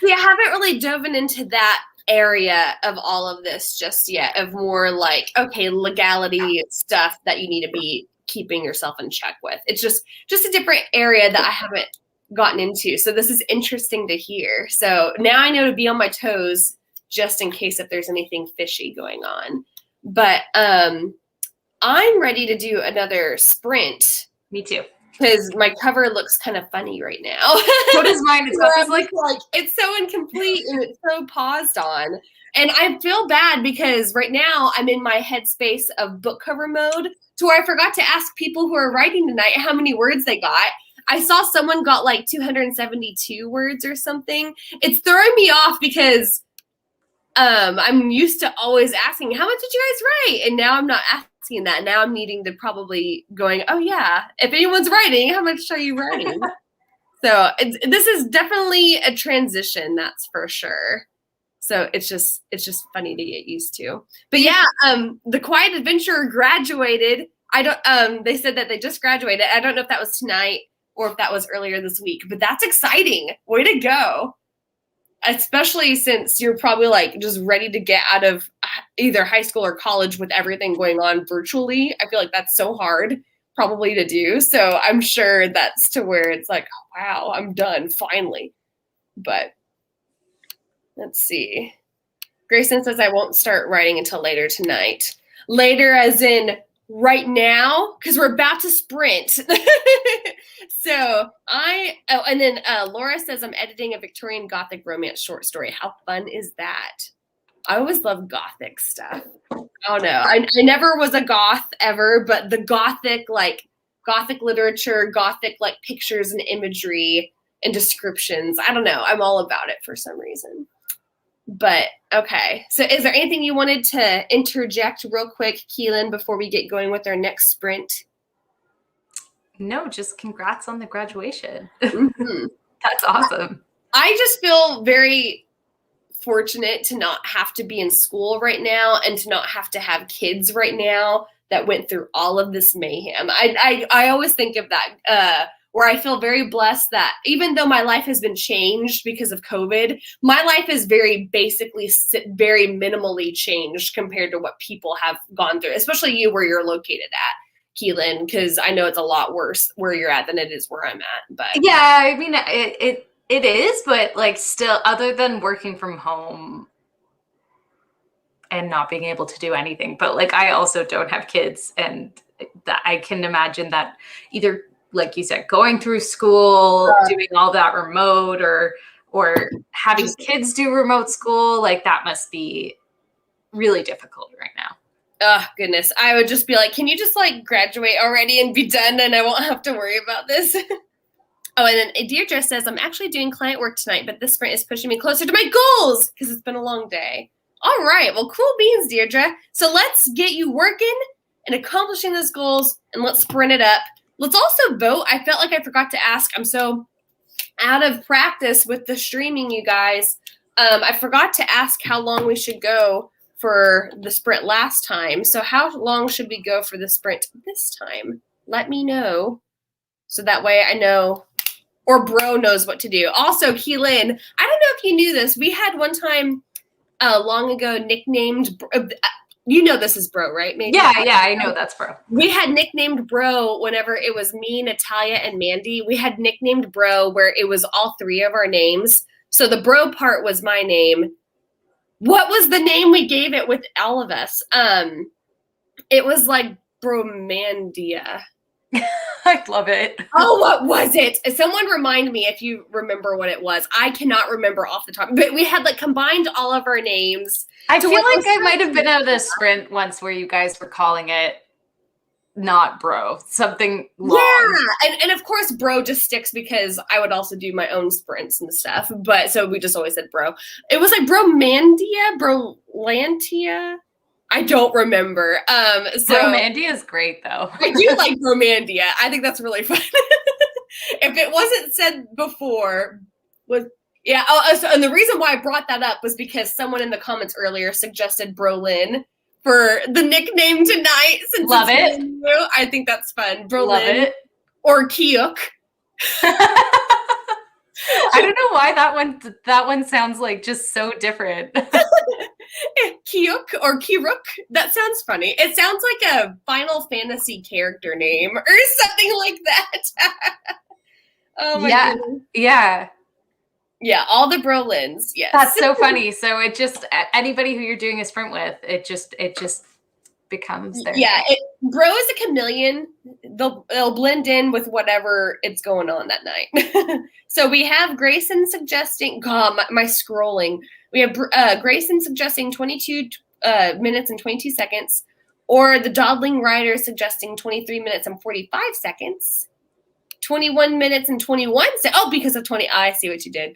See, I haven't really dove into that area of all of this just yet, of more like, okay, legality stuff that you need to be keeping yourself in check with. It's just a different area that I haven't gotten into. So this is interesting to hear. So now I know to be on my toes just in case if there's anything fishy going on. But I'm ready to do another sprint. Me too. Because my cover looks kind of funny right now. So does mine. It's got this like it's so incomplete and it's so paused on. And I feel bad because right now I'm in my headspace of book cover mode to where I forgot to ask people who are writing tonight how many words they got. I saw someone got like 272 words or something. It's throwing me off because I'm used to always asking, how much did you guys write? And now I'm not asking that. Now I'm needing to probably going, oh yeah, if anyone's writing, how much are you writing? So this is definitely a transition, that's for sure. So it's just funny to get used to. But yeah, the Quiet Adventurer graduated. They said that they just graduated. I don't know if that was tonight or if that was earlier this week, but that's exciting. Way to go. Especially since you're probably like just ready to get out of either high school or college with everything going on virtually. I feel like that's so hard probably to do. So I'm sure that's to where it's like, oh, wow, I'm done finally. But let's see. Grayson says I won't start writing until later tonight. Later as in right now, because we're about to sprint. So and then Laura says I'm editing a Victorian Gothic romance short story. How fun is that? I always love Gothic stuff. I don't know. I never was a goth ever, but the Gothic literature, Gothic like pictures and imagery and descriptions. I don't know. I'm all about it for some reason. But okay. So is there anything you wanted to interject real quick, Keylin, before we get going with our next sprint? No, just congrats on the graduation. Mm-hmm. That's awesome. I just feel very fortunate to not have to be in school right now and to not have to have kids right now that went through all of this mayhem. I always think of that where I feel very blessed that even though my life has been changed because of COVID, my life is very minimally changed compared to what people have gone through, especially you where you're located at. Keylin, because I know it's a lot worse where you're at than it is where I'm at. But yeah, I mean it is, but like still, other than working from home and not being able to do anything, but like I also don't have kids, and that I can imagine that either, like you said, going through school, doing all that remote, or having kids do remote school, like that must be really difficult right now. Oh, goodness. I would just be like, can you just like graduate already and be done and I won't have to worry about this? Oh, and then Deirdre says, I'm actually doing client work tonight, but this sprint is pushing me closer to my goals because it's been a long day. All right. Well, cool beans, Deirdre. So let's get you working and accomplishing those goals, and let's sprint it up. Let's also vote. I felt like I forgot to ask. I'm so out of practice with the streaming, you guys. I forgot to ask how long we should go for the sprint last time. So how long should we go for the sprint this time? Let me know. So that way I know, or Bro knows what to do. Also, Keylin, I don't know if you knew this. We had one time long ago nicknamed, you know this is Bro, right? Maybe. Yeah, I know that's Bro. We had nicknamed Bro whenever it was me, Natalia, and Mandy. We had nicknamed Bro where it was all three of our names. So the Bro part was my name. What was the name we gave it with all of us? It was like Bromandia. I love it. Oh, what was it? Someone remind me if you remember what it was. I cannot remember off the top, but we had like combined all of our names I to feel what like was I might have been at a sprint once where you guys were calling it not bro, something long. yeah, and of course, bro just sticks because I would also do my own sprints and stuff. But so we just always said bro. It was like bromandia, brolantia. I don't remember. So Bromandia is great though. I do like bromandia. I think that's really fun. If it wasn't said before, was yeah. Oh, so, and the reason why I brought that up was because someone in the comments earlier suggested Brolin for the nickname tonight. Since Love it's it. new, I think that's fun. Love Brolin it. or Kiuk. I don't know why that one sounds like just so different. Kiuk or Kiruk. That sounds funny. It sounds like a Final Fantasy character name or something like that. Oh my Yeah. goodness. Yeah. Yeah, all the Brolins. Yes. That's so funny. So it just anybody who you're doing a sprint with, it just becomes their Yeah, thing. bro is a chameleon. They'll blend in with whatever it's going on that night. So we have Grayson suggesting. God, my scrolling. We have Grayson suggesting 22 minutes and 22 seconds, or the Dodling Rider suggesting 23 minutes and 45 seconds. 21 minutes and 21 oh, because of 20. I see what you did.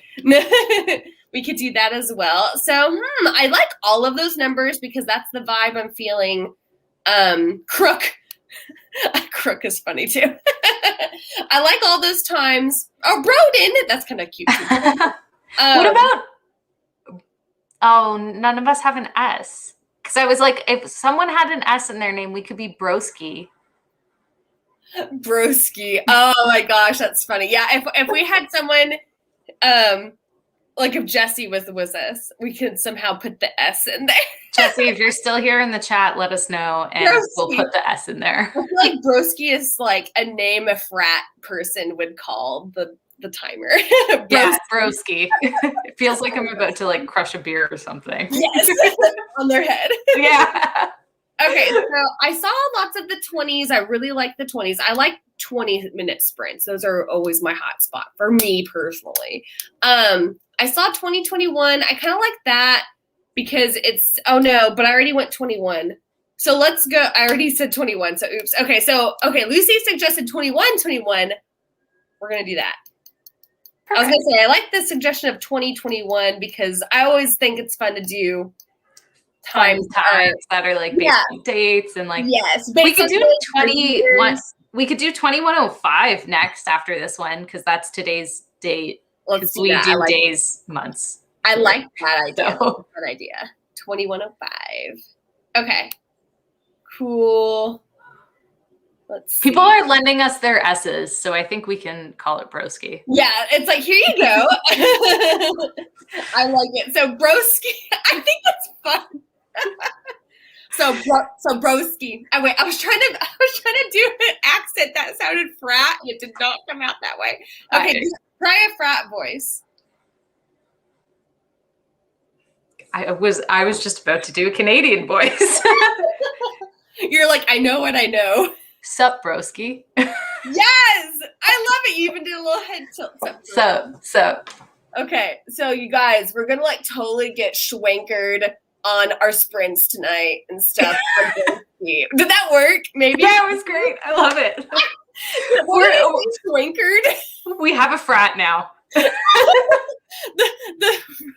We could do that as well. So I like all of those numbers because that's the vibe I'm feeling. Crook. Crook is funny too. I like all those times. Oh, Broden. That's kind of cute too. What about oh, none of us have an S. Because I was like, if someone had an S in their name, we could be Broski. Broski? Oh my gosh, that's funny. Yeah, if we had someone, like if Jesse was us, we could somehow put the S in there. Jesse, if you're still here in the chat, let us know, and we'll put the S in there. I feel like Broski is like a name a frat person would call the timer. Yeah, Broski. It feels like I'm about to like crush a beer or something. Yes, on their head. Yeah. Okay, so I saw lots of the 20s. I really like the 20s. I like 20-minute sprints. Those are always my hot spot for me personally. I saw 2021. I kind of like that because it's, oh no, but I already went 21. So let's go. I already said 21, so oops. Okay, Lucy suggested 21. We're going to do that. Perfect. I was going to say, I like the suggestion of 2021 because I always think it's fun to do times that are like based on dates and like yes, we could do 21. We could do 2105 next after this one because that's today's date. Let's do we that. do days, months. I like that idea. So. That's a good idea. 2105. Okay. Cool. Let's see. People are lending us their S's, so I think we can call it Broski. Yeah, it's like, here you go. I like it. So Broski, I think that's fun. So Broski. Oh, wait, I was trying to do an accent that sounded frat. It did not come out that way. Okay, try a frat voice. I was just about to do a Canadian voice. You're like, I know what I know. Sup, broski. Yes, I love it. You even did a little head tilt. Sup. Okay, so you guys, we're gonna like totally get schwankered on our sprints tonight and stuff. Did that work? Maybe. Yeah, it was great. I love it. We're schwankered. We have a frat now.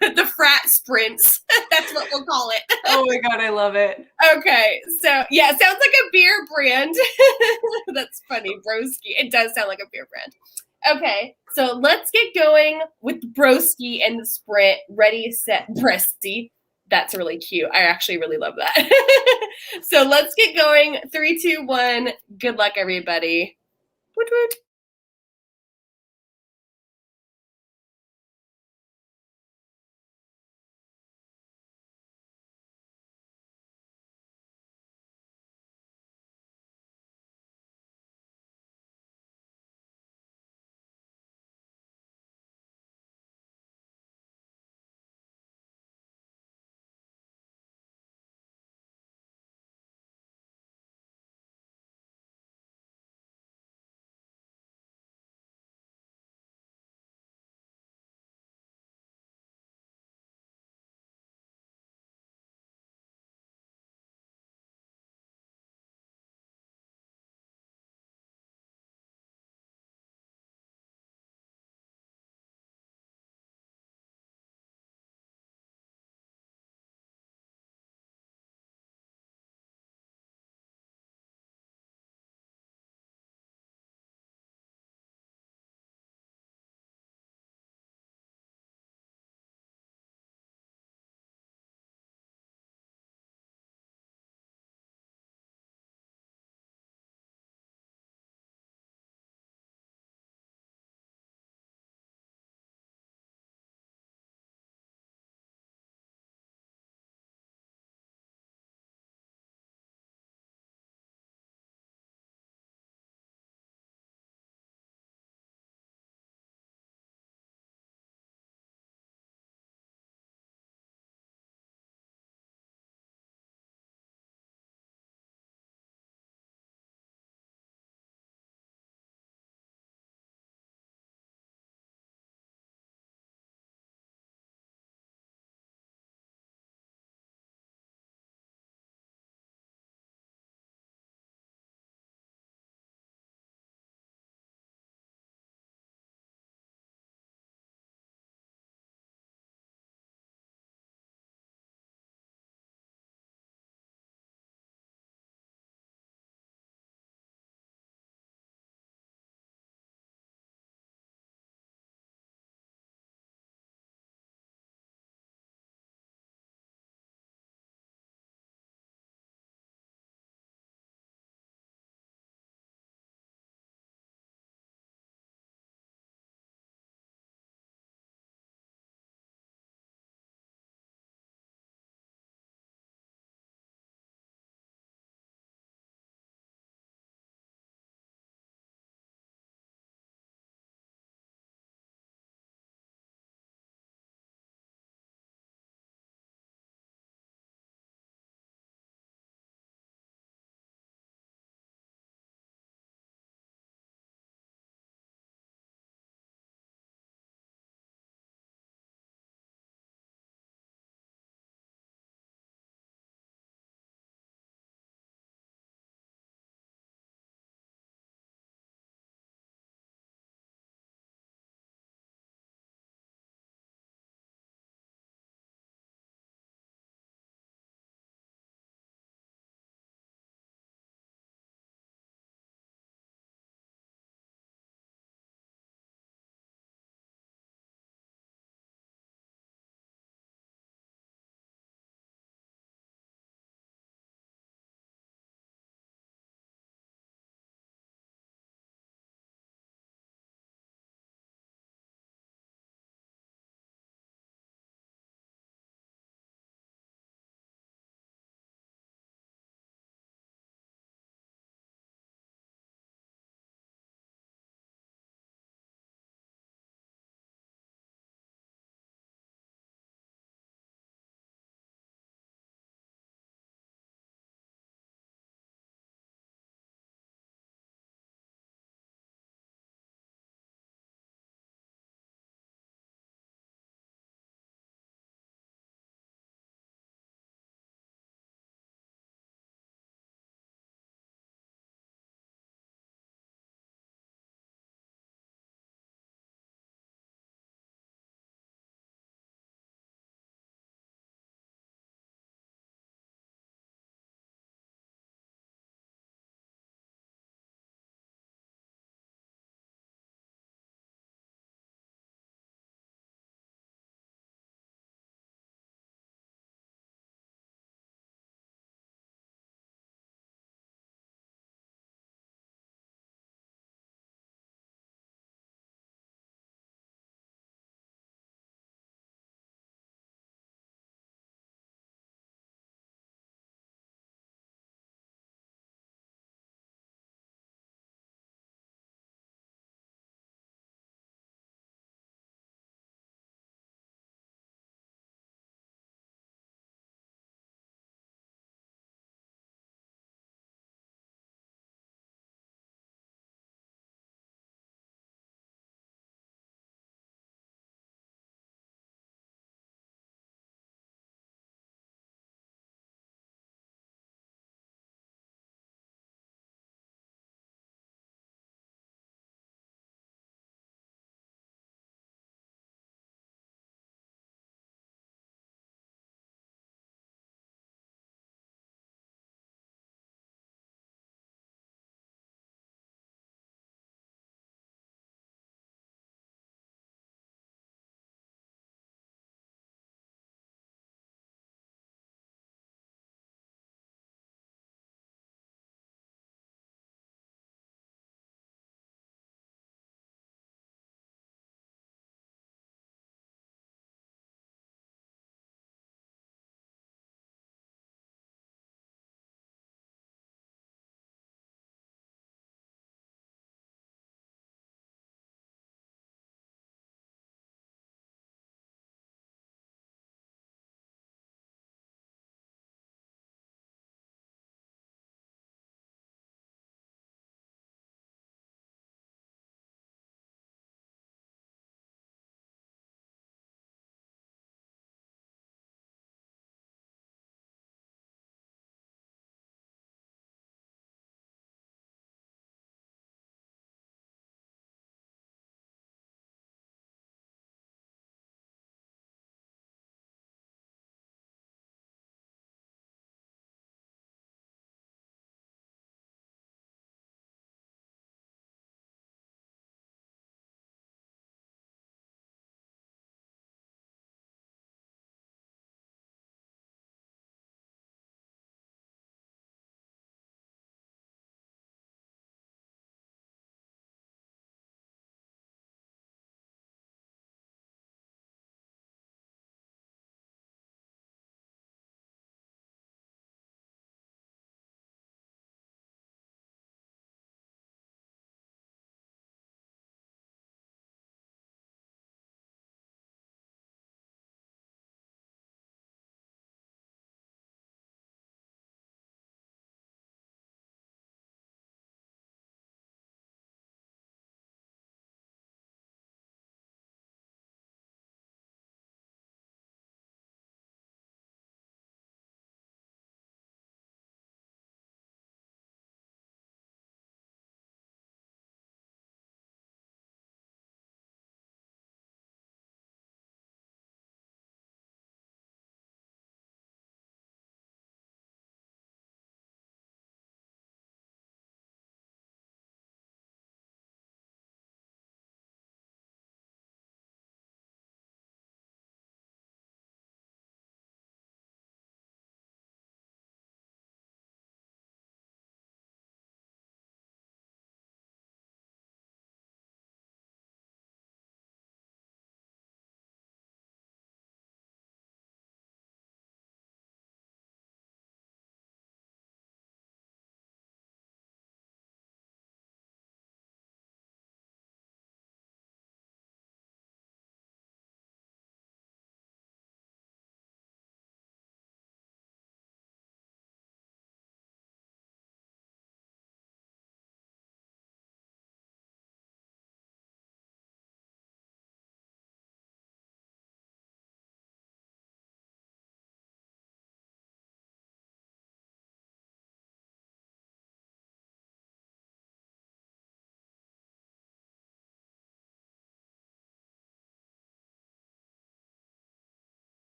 the frat sprints. That's what we'll call it. Oh my god, I love it. Okay, so yeah, it sounds like a beer brand. That's funny, Broski. It does sound like a beer brand. Okay, so let's get going with Broski and the sprint. Ready, set, breasty. That's really cute. I actually really love that. So let's get going. 3, 2, 1. Good luck, everybody. Woot woot.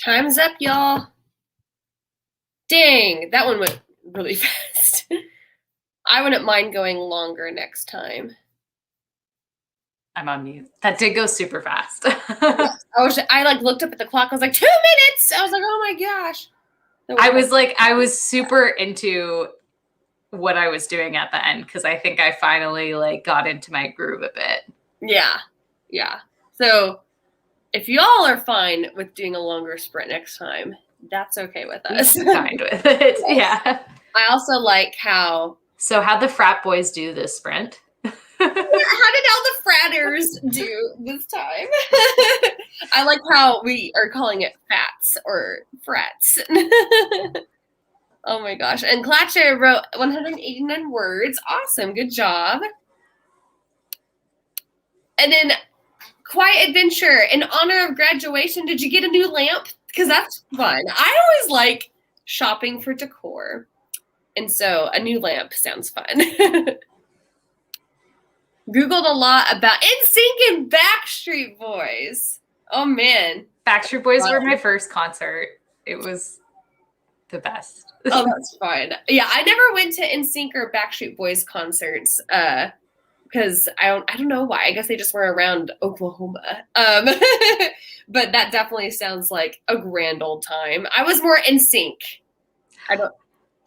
Time's up, y'all. Dang, that one went really fast. I wouldn't mind going longer next time. I'm on mute. That did go super fast. I like looked up at the clock. I was like, 2 minutes. I was like, oh my gosh. I was super into what I was doing at the end because I think I finally like got into my groove a bit. Yeah. So if y'all are fine with doing a longer sprint next time, that's okay with us. We're kind with it. Yeah. I also like how. So how'd the frat boys do this sprint? How did all the fratters do this time? I like how we are calling it fats or frats. Oh my gosh. And Klatcher wrote 189 words. Awesome. Good job. And then Quiet Adventure. In honor of graduation, did you get a new lamp? Because that's fun. I always like shopping for decor. And so a new lamp sounds fun. Googled a lot about NSYNC and Backstreet Boys. Oh, man. Backstreet Boys were my first concert. It was the best. Oh, that's fun. Yeah, I never went to NSYNC or Backstreet Boys concerts because I don't know why. I guess they just were around Oklahoma. But that definitely sounds like a grand old time. I was more NSYNC.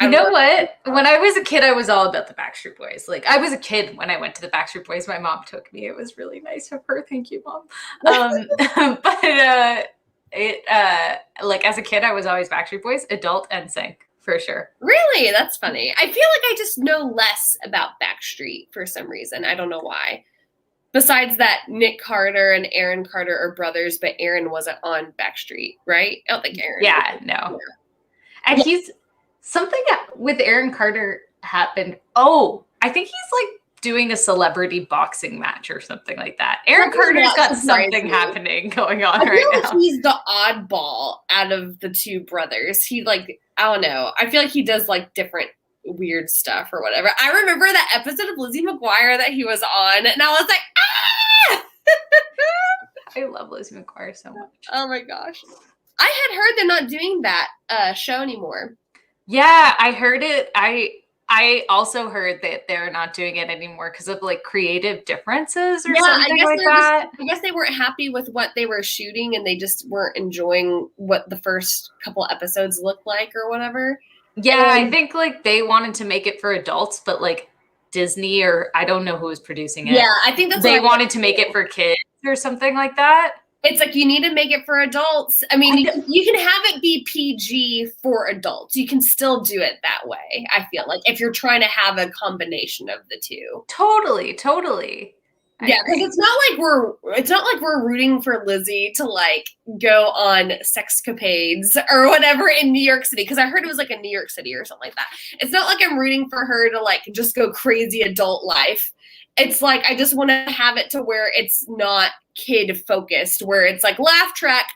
You know what? When I was a kid, I was all about the Backstreet Boys. Like, I was a kid when I went to the Backstreet Boys. My mom took me. It was really nice of her. Thank you, Mom. Like, as a kid, I was always Backstreet Boys, adult, and NSYNC, for sure. Really? That's funny. I feel like I just know less about Backstreet for some reason. I don't know why. Besides that, Nick Carter and Aaron Carter are brothers, but Aaron wasn't on Backstreet, right? I don't think Aaron. Yeah, no. Yeah. And he's... Something with Aaron Carter happened. Oh, I think he's like doing a celebrity boxing match or something like that. Aaron Carter's got something happening going on right now. He's the oddball out of the two brothers. He like, I don't know. I feel like he does like different weird stuff or whatever. I remember that episode of Lizzie McGuire that he was on, and I was like, ah! I love Lizzie McGuire so much. Oh my gosh. I had heard they're not doing that show anymore. Yeah, I heard it. I also heard that they're not doing it anymore because of like creative differences or something like that. I guess they weren't happy with what they were shooting and they just weren't enjoying what the first couple episodes looked like or whatever. Yeah, I think like they wanted to make it for adults, but like Disney or I don't know who was producing it. Yeah, I think that's they wanted to make it for kids or something like that. It's like you need to make it for adults. I mean, you can have it be PG for adults. You can still do it that way, I feel like, if you're trying to have a combination of the two. Totally. Yeah, because it's not like we're rooting for Lizzie to like go on sexcapades or whatever in New York City. Because I heard it was like in New York City or something like that. It's not like I'm rooting for her to like just go crazy adult life. It's like I just want to have it to where it's not kid focused, where it's like laugh track.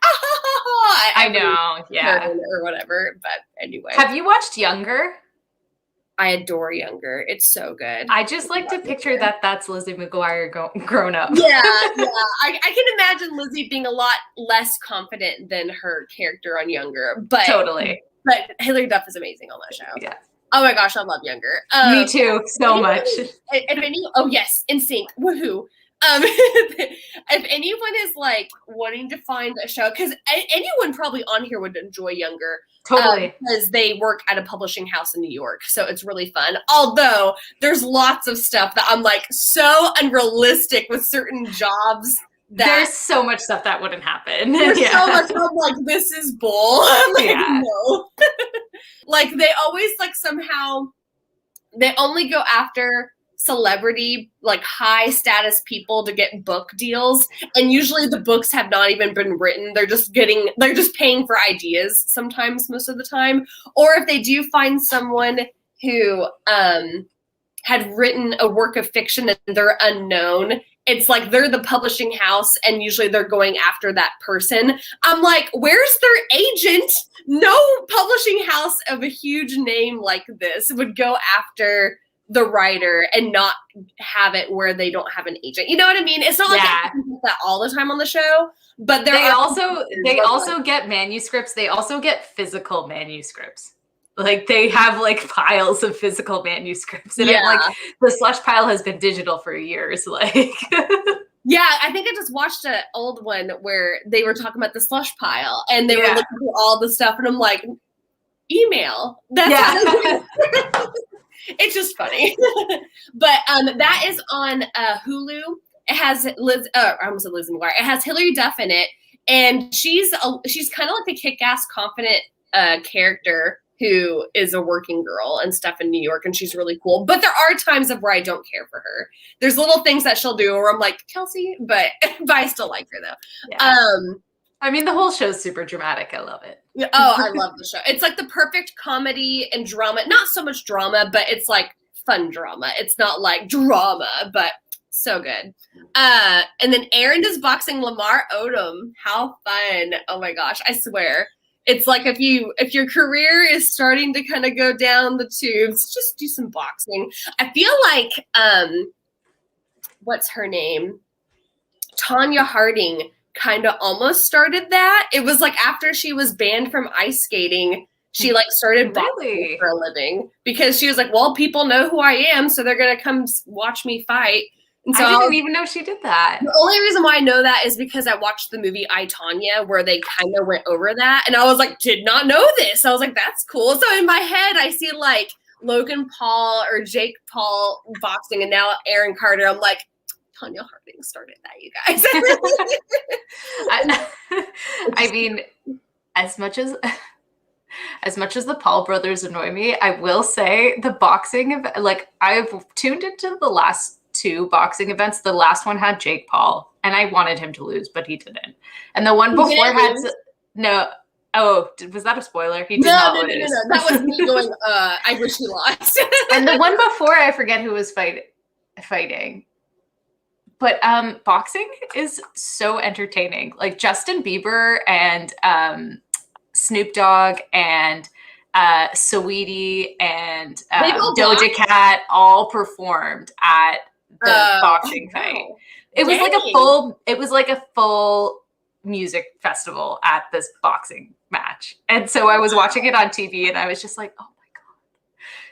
I know, yeah, or whatever. But anyway, have you watched Younger? I adore Younger. It's so good. I just like to picture that that's Lizzie McGuire grown up. Yeah. I can imagine Lizzie being a lot less confident than her character on Younger. But totally. But Hilary Duff is amazing on that show. Yeah. Oh my gosh, I love Younger. Me too, so much. Yes, NSYNC, woohoo. If anyone is like wanting to find a show, because anyone probably on here would enjoy Younger. Totally. Because they work at a publishing house in New York, so it's really fun. Although there's lots of stuff that I'm like so unrealistic with certain jobs. There's so much stuff that wouldn't happen. There's so much. I'm like, this is bull. No. Like they always like somehow they only go after celebrity, like high status people to get book deals. And usually the books have not even been written. They're just paying for ideas sometimes, most of the time. Or if they do find someone who had written a work of fiction and they're unknown, it's like they're the publishing house and usually they're going after that person. I'm like, where's their agent? No publishing house of a huge name like this would go after the writer and not have it where they don't have an agent. You know what I mean? It's not like Yeah. they do that all the time on the show, but They also get manuscripts. They also get physical manuscripts. Like they have like piles of physical manuscripts. And I'm like, the slush pile has been digital for years. Like yeah, I think I just watched an old one where they were talking about the slush pile and they were looking through all the stuff and I'm like, email. That's it's just funny. But that is on Hulu. It has Liz I almost said Liz McGuire. It has Hilary Duff in it, and she's kind of like a kick-ass confident character who is a working girl and stuff in New York, and she's really cool. But there are times of where I don't care for her. There's little things that she'll do where I'm like, Kelsey, but I still like her though. Yeah. I mean, the whole show's super dramatic. I love it. Oh, I love the show. It's like the perfect comedy and drama. Not so much drama, but it's like fun drama. It's not like drama, but so good. And then Aaron does boxing Lamar Odom. How fun. Oh my gosh. I swear. It's like if your career is starting to kind of go down the tubes, just do some boxing. I feel like what's her name? Tanya Harding kind of almost started that. It was like after she was banned from ice skating, she like started boxing for a living because she was like, well, people know who I am, so they're going to come watch me fight. And so I didn't even know she did that. The only reason why I know that is because I watched the movie I, Tonya, where they kind of went over that. And I was like, did not know this. I was like, that's cool. So in my head, I see like Logan Paul or Jake Paul boxing and now Aaron Carter. I'm like, Tanya Harding started that, you guys. I mean, as much as the Paul brothers annoy me, I will say the boxing, like I've tuned into the last 2 boxing events. The last one had Jake Paul, and I wanted him to lose, but he didn't. And the one before had no. Oh, was that a spoiler? He did not lose. No. That was me going, I wish he lost. And the one before, I forget who was fighting. But boxing is so entertaining. Like Justin Bieber and Snoop Dogg and Saweetie and Doja Cat all performed at the boxing fight. It was like a full music festival at this boxing match. And so I was watching it on TV and I was just like, oh my God,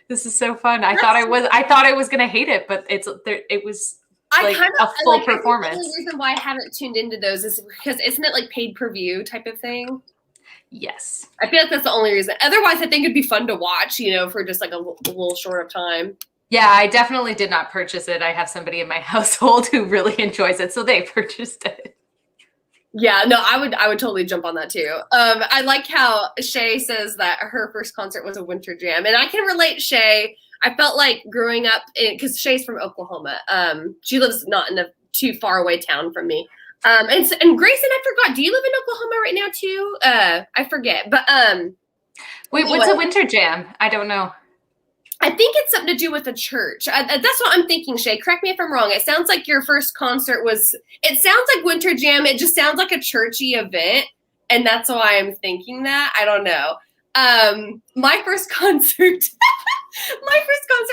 this is so fun. I thought I was gonna hate it, but it was like a full performance. The only reason why I haven't tuned into those is because isn't it like paid per view type of thing? Yes. I feel like that's the only reason. Otherwise, I think it'd be fun to watch, for just like a little short of time. Yeah, I definitely did not purchase it. I have somebody in my household who really enjoys it, so they purchased it. Yeah, no, I would totally jump on that too. I like how Shay says that her first concert was a winter jam, and I can relate, Shay. I felt like growing up, because Shay's from Oklahoma. She lives not in a too far away town from me. And Grayson, I forgot. Do you live in Oklahoma right now too? I forget. But wait, what's a winter jam? I don't know. I think it's something to do with a church. That's what I'm thinking, Shay. Correct me if I'm wrong. It sounds like your first concert was. It sounds like winter jam. It just sounds like a churchy event, and that's why I'm thinking that. I don't know. My first concert.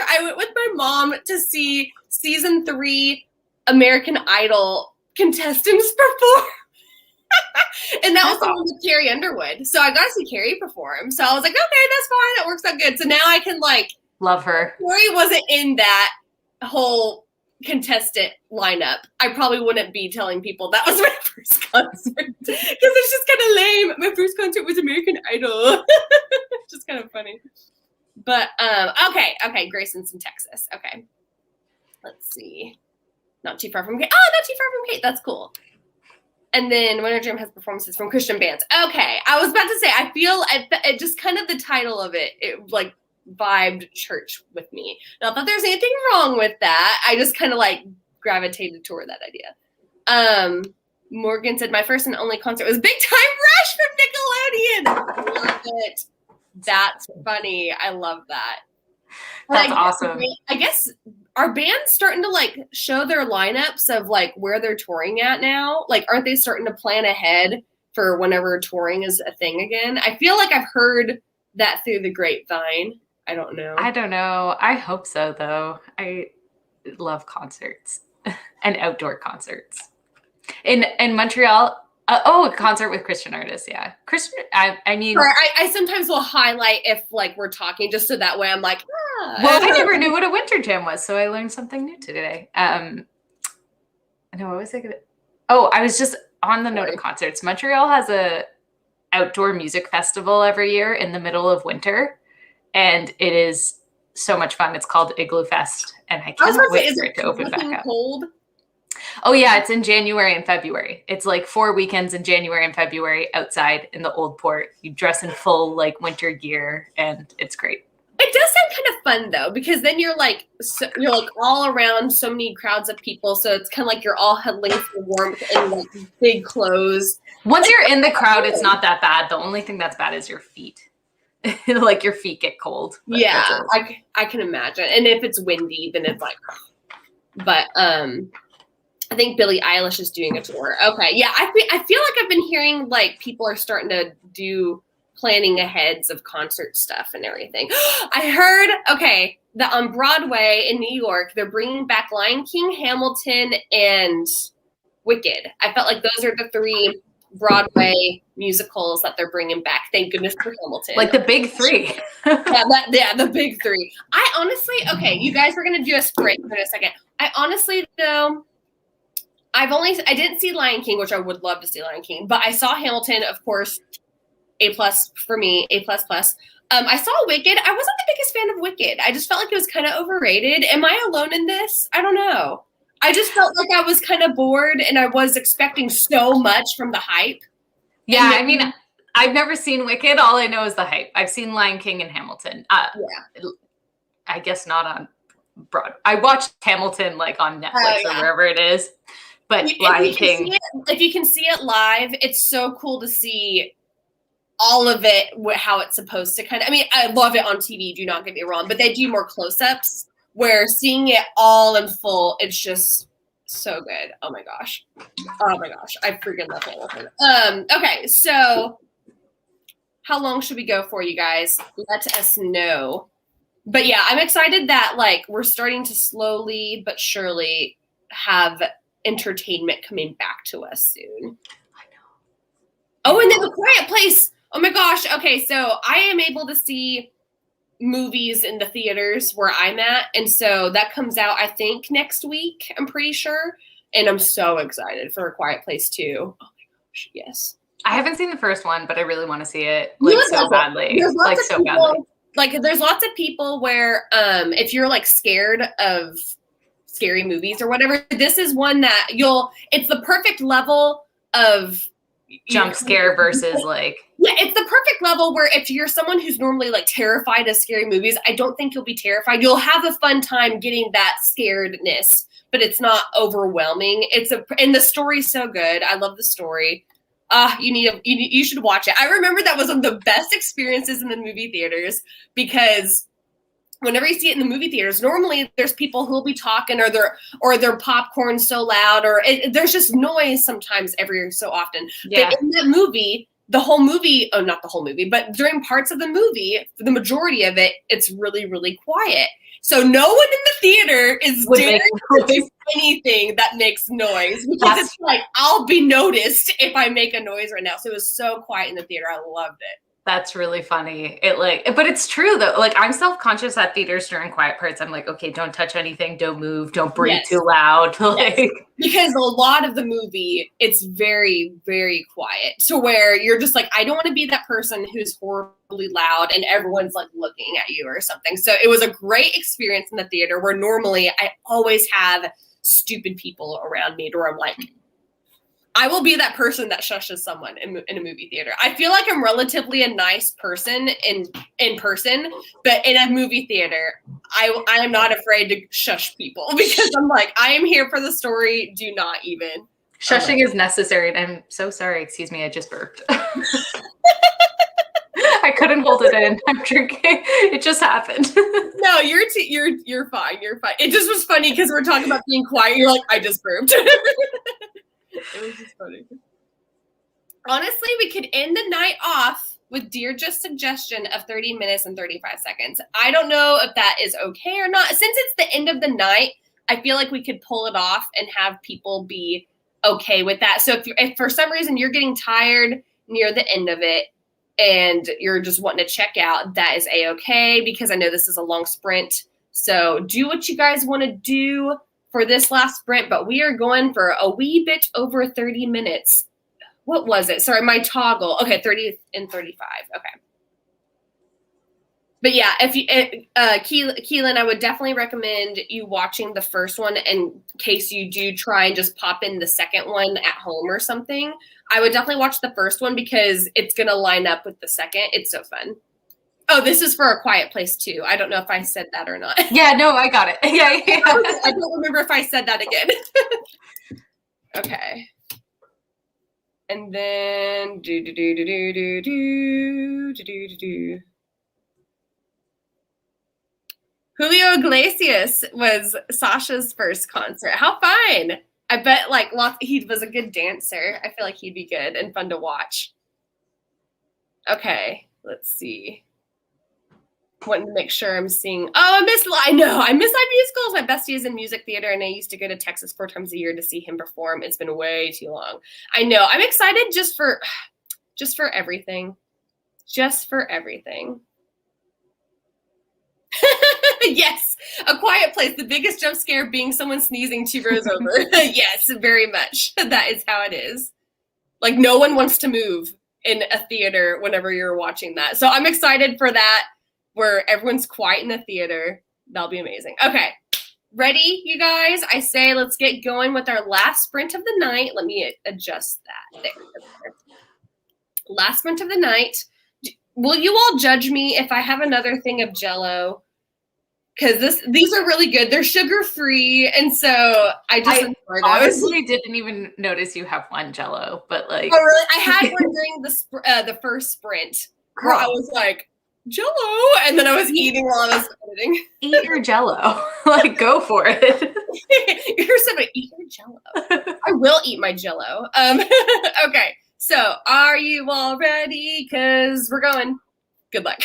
I went with my mom to see season 3 American Idol contestants perform. And that was the one with Carrie Underwood. So I got to see Carrie perform. So I was like, okay, that's fine. That works out good. So now I can love her. Carrie wasn't in that whole contestant lineup. I probably wouldn't be telling people that was my first concert because it's just kind of lame. My first concert was American Idol. Just kind of funny. But okay, Grayson's in Texas. Okay, let's see. Not too far from Kate. Oh, not too far from Kate. That's cool. And then Winter Jam has performances from Christian bands. Okay, I was about to say, I feel it just kind of the title of it like vibed church with me. Not that there's anything wrong with that. I just kind of like gravitated toward that idea. Morgan said, my first and only concert was Big Time Rush from Nickelodeon. Love it. That's funny. I love that. That's awesome. I guess are bands starting to like show their lineups of like where they're touring at now? Like, aren't they starting to plan ahead for whenever touring is a thing again? I feel like I've heard that through the grapevine. I don't know. I don't know. I hope so, though. I love concerts and outdoor concerts. In Montreal, a concert with Christian artists. Yeah, Christian. I mean, or I sometimes will highlight if like we're talking, just so that way I'm like, well, I never knew what a winter jam was, so I learned something new today. No, what was I gonna? Oh, I was just on the note of concerts. Montreal has a outdoor music festival every year in the middle of winter, and it is so much fun. It's called Igloo Fest, and I cannot wait for it to open back up. Cold? Oh yeah, it's in January and February. It's like 4 weekends in January and February outside in the Old Port. You dress in full like winter gear, and it's great. It does sound kind of fun though, because then you're like all around so many crowds of people, so it's kind of like you're all huddling for warmth in like big clothes. Once you're in the crowd, it's not that bad. The only thing that's bad is your feet. Like your feet get cold. Yeah, I can imagine. And if it's windy, then it's like. But I think Billie Eilish is doing a tour. Okay, yeah, I feel like I've been hearing like people are starting to do planning aheads of concert stuff and everything. I heard, okay, that on Broadway in New York, they're bringing back Lion King, Hamilton, and Wicked. I felt like those are the 3 Broadway musicals that they're bringing back. Thank goodness for Hamilton. Like the big 3. yeah, the big 3. I honestly, okay, you guys were going to do a sprint in a second. I honestly, though, I didn't see Lion King, which I would love to see Lion King, but I saw Hamilton, of course, A+ for me, A++. I saw Wicked. I wasn't the biggest fan of Wicked. I just felt like it was kind of overrated. Am I alone in this? I don't know. I just felt like I was kind of bored and I was expecting so much from the hype. Yeah, then, I mean, I've never seen Wicked. All I know is the hype. I've seen Lion King and Hamilton. Yeah. I guess not on Broadway. I watched Hamilton like on Netflix or wherever it is. But Lion King. If you can see it live, it's so cool to see all of it, how it's supposed to kind of, I mean, I love it on TV, do not get me wrong, but they do more close-ups where seeing it all in full, it's just so good. Oh my gosh. I freaking love Hamilton. Okay, so how long should we go for, you guys? Let us know. But yeah, I'm excited that like we're starting to slowly but surely have entertainment coming back to us soon. I know. Oh, and then The Quiet Place. Oh my gosh. Okay, so I am able to see movies in the theaters where I'm at. And so that comes out, I think, next week, I'm pretty sure. And I'm so excited for A Quiet Place 2. Oh my gosh, yes. I haven't seen the first one, but I really want to see it so badly. Like so badly. Like there's lots of people where if you're like scared of scary movies or whatever, this is one that it's the perfect level of jump scare versus like, yeah, it's the perfect level where if you're someone who's normally like terrified of scary movies, I don't think you'll be terrified. You'll have a fun time getting that scaredness, but it's not overwhelming. And the story's so good. I love the story. You should watch it. I remember that was one of the best experiences in the movie theaters because whenever you see it in the movie theaters, normally there's people who will be talking or their popcorn's so loud there's just noise sometimes every so often. Yeah. But in that movie, not the whole movie, but during parts of the movie, for the majority of it, it's really, really quiet. So no one in the theater is daring to do anything that makes noise because it's like, I'll be noticed if I make a noise right now. So it was so quiet in the theater. I loved it. That's really funny. But it's true though. Like I'm self-conscious at theaters during quiet parts. I'm like, okay, don't touch anything, don't move, don't breathe too loud. Because a lot of the movie, it's very, very quiet to where you're just like, I don't want to be that person who's horribly loud and everyone's like looking at you or something. So it was a great experience in the theater where normally I always have stupid people around me where I'm like, I will be that person that shushes someone in a movie theater. I feel like I'm relatively a nice person in person, but in a movie theater, I am not afraid to shush people because I'm like, I am here for the story. Do not even. Shushing is necessary. And I'm so sorry. Excuse me. I just burped. I couldn't hold it in. I'm drinking. It just happened. No, you're fine. You're fine. It just was funny because we're talking about being quiet. You're like, I just burped. It was just funny. Honestly, we could end the night off with Deirdre's suggestion of 30 minutes and 35 seconds. I don't know if that is okay or not. Since it's the end of the night, I feel like we could pull it off and have people be okay with that. So if for some reason you're getting tired near the end of it and you're just wanting to check out, that is a-okay, because I know this is a long sprint. So do what you guys want to do for this last sprint, but we are going for a wee bit over 30 minutes. What was it? Sorry, my toggle. Okay, 30 and 35. Okay. But yeah, if you, Keylin, I would definitely recommend you watching the first one in case you do try and just pop in the second one at home or something. I would definitely watch the first one because it's going to line up with the second. It's so fun. Oh, this is for A Quiet Place too. I don't know if I said that or not. Yeah, no, I got it. Yeah. I don't remember if I said that again. Okay. And then Julio Iglesias was Sasha's first concert. How fun! I bet he was a good dancer. I feel like he'd be good and fun to watch. Okay, let's see. Wanting to make sure I'm seeing. Oh, I miss live musicals. My bestie is in music theater, and I used to go to Texas 4 times a year to see him perform. It's been way too long. I know. I'm excited just for everything. Just for everything. Yes, A Quiet Place. The biggest jump scare being someone sneezing 2 rows over. Yes, very much. That is how it is. Like, no one wants to move in a theater whenever you're watching that. So I'm excited for that, where everyone's quiet in the theater. That'll be amazing. Okay, ready, you guys? I say let's get going with our last sprint of the night. Let me adjust that. There. Last sprint of the night. Will you all judge me if I have another thing of Jell-O? Because these are really good. They're sugar-free, and so I honestly didn't even notice you have one Jell-O, but like. Oh, really? I had one during the first sprint where I was like, Jell-O, and then I was eating while I was editing. Eat your Jell-O. Like, go for it. You're somebody, eat your Jell-O. I will eat my Jell-O. Okay, so are you all ready? Because we're going. Good luck.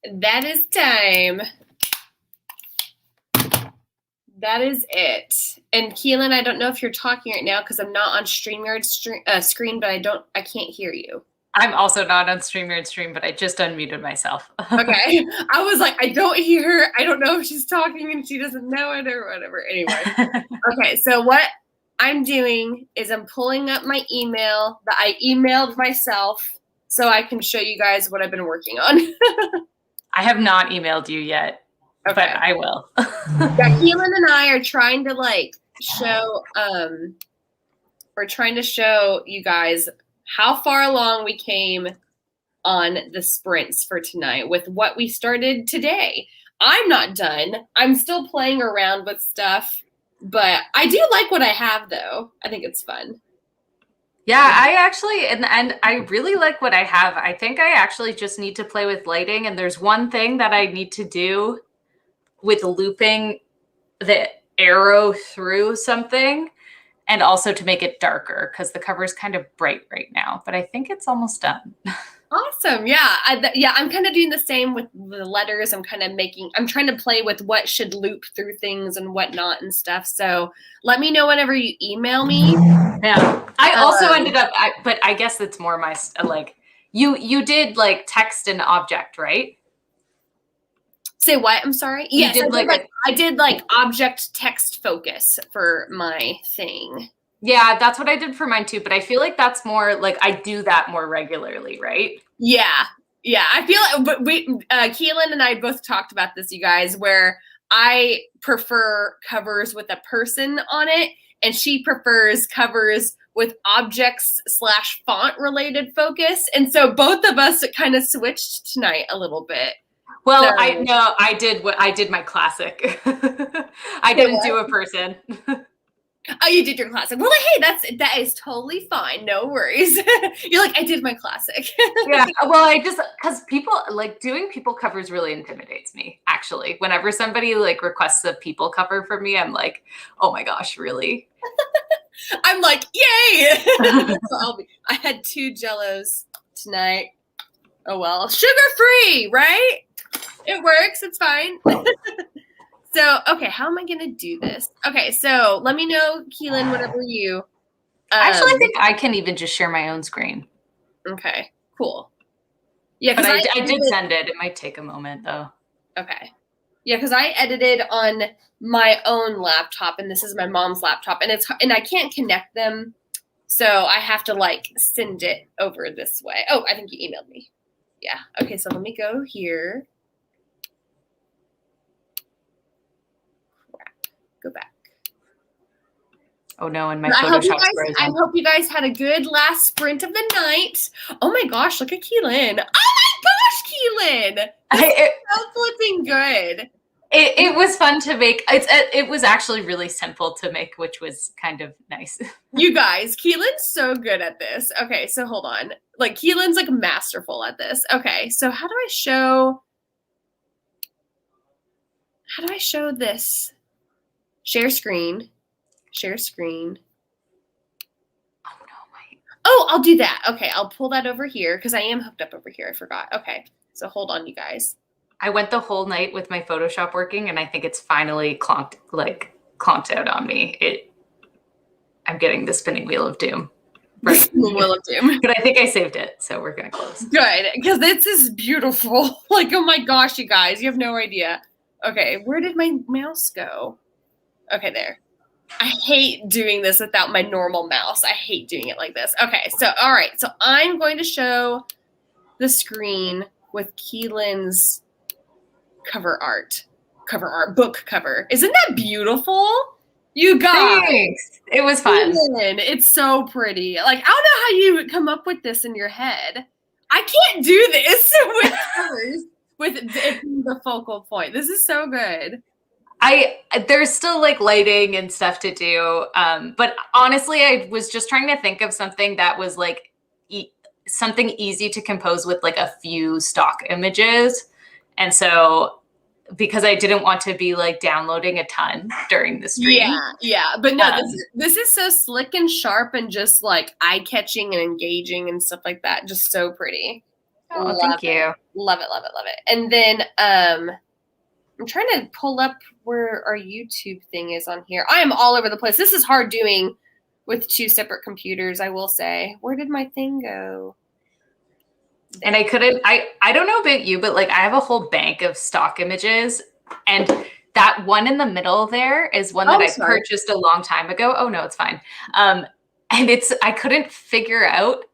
That is time. That is it. And Keylin, I don't know if you're talking right now because I'm not on StreamYard screen, but I can't hear you. I'm also not on StreamYard stream, but I just unmuted myself. Okay. I was like, I don't hear her. I don't know if she's talking and she doesn't know it or whatever. Anyway. Okay. So what I'm doing is I'm pulling up my email that I emailed myself so I can show you guys what I've been working on. I have not emailed you yet, Okay. but I will. Yeah, Keylin and I are trying to like show we're trying to show you guys how far along we came on the sprints for tonight with what we started today. I'm not done. I'm still playing around with stuff, but I do like what I have though. I think it's fun. Yeah, I actually, and I really like what I have. I think I actually just need to play with lighting. And there's one thing that I need to do with looping the arrow through something and also to make it darker because the cover is kind of bright right now, but I think it's almost done. Awesome. Yeah. I'm kind of doing the same with the letters. I'm trying to play with what should loop through things and whatnot and stuff. So let me know whenever you email me. Yeah. I also ended up, but I guess it's more my, like, you did like text and object, right? Say what? I'm sorry. Yes, I did like object text focus for my thing. Yeah, that's what I did for mine too. But I feel like that's more like I do that more regularly, right? Yeah. Yeah. I feel like, but Keylin and I both talked about this, you guys, where I prefer covers with a person on it, and she prefers covers with objects / font related focus. And so both of us kind of switched tonight a little bit. Well, so, I did my classic. I didn't do a person. Oh, you did your classic. Well, hey, that is totally fine. No worries. You're like, I did my classic. Yeah. Well, because people like doing people covers really intimidates me. Actually, whenever somebody like requests a people cover from me, I'm like, oh my gosh, really? I'm like, yay! I had 2 Jellos tonight. Oh well, sugar free, right? It works. It's fine. So, okay, how am I going to do this? Okay, so let me know, Keylin, whatever you... Actually, I think I can even just share my own screen. Okay, cool. Yeah, because I did send it. It might take a moment, though. Okay. Yeah, because I edited on my own laptop, and this is my mom's laptop, and I can't connect them, so I have to, like, send it over this way. Oh, I think you emailed me. Yeah, okay, so let me go here. Go back. Oh no, and my Photoshop's frozen. I hope you guys had a good last sprint of the night. Oh my gosh, look at Keylin. Oh my gosh, Keylin! It's so flipping good. It was fun to make. It was actually really simple to make, which was kind of nice. You guys, Keylin's so good at this. Okay, so hold on. Like, Keylin's like masterful at this. Okay, so how do I show this? Share screen. Share screen. Oh, no, wait. Oh, I'll do that. Okay, I'll pull that over here because I am hooked up over here. I forgot. Okay, so hold on, you guys. I went the whole night with my Photoshop working, and I think it's finally clonked out on me. I'm getting the spinning wheel of doom. Right. The spinning wheel of doom. But I think I saved it, so we're going to close. Good, because this is beautiful. Like, oh my gosh, you guys, you have no idea. Okay, where did my mouse go? Okay, there. I hate doing this without my normal mouse. I hate doing it like this. Okay, so, all right. So I'm going to show the screen with Keylin's book cover. Isn't that beautiful? You guys. Thanks. It was fun. Keylin, it's so pretty. Like, I don't know how you come up with this in your head. I can't do this with covers with it being the focal point. This is so good. There's still like lighting and stuff to do. But honestly, I was just trying to think of something that was like something easy to compose with like a few stock images. And so because I didn't want to be like downloading a ton during the stream. Yeah. But no, this is so slick and sharp and just like eye-catching and engaging and stuff like that. Just so pretty. Oh, Love thank it. you. Love it, love it, love it. And then I'm trying to pull up where our YouTube thing is on here. I am all over the place. This is hard doing with two separate computers, I will say. Where did my thing go? And I couldn't, I don't know about you, but like I have a whole bank of stock images, and that one in the middle there is one that Oh, I sorry. purchased a long time ago. Oh no, it's fine. And I couldn't figure out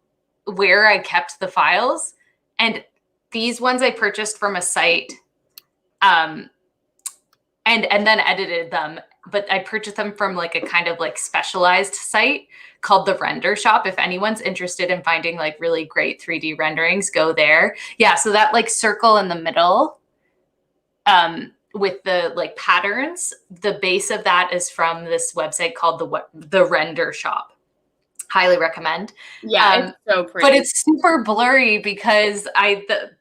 where I kept the files. And these ones I purchased from a site, and then edited them. But I purchased them from like a kind of like specialized site called the Render Shop. If anyone's interested in finding like really great 3D renderings, go there. Yeah, so that like circle in the middle, with the like patterns, the base of that is from this website called the Render Shop. Highly recommend. Yeah, it's so pretty. But it's super blurry because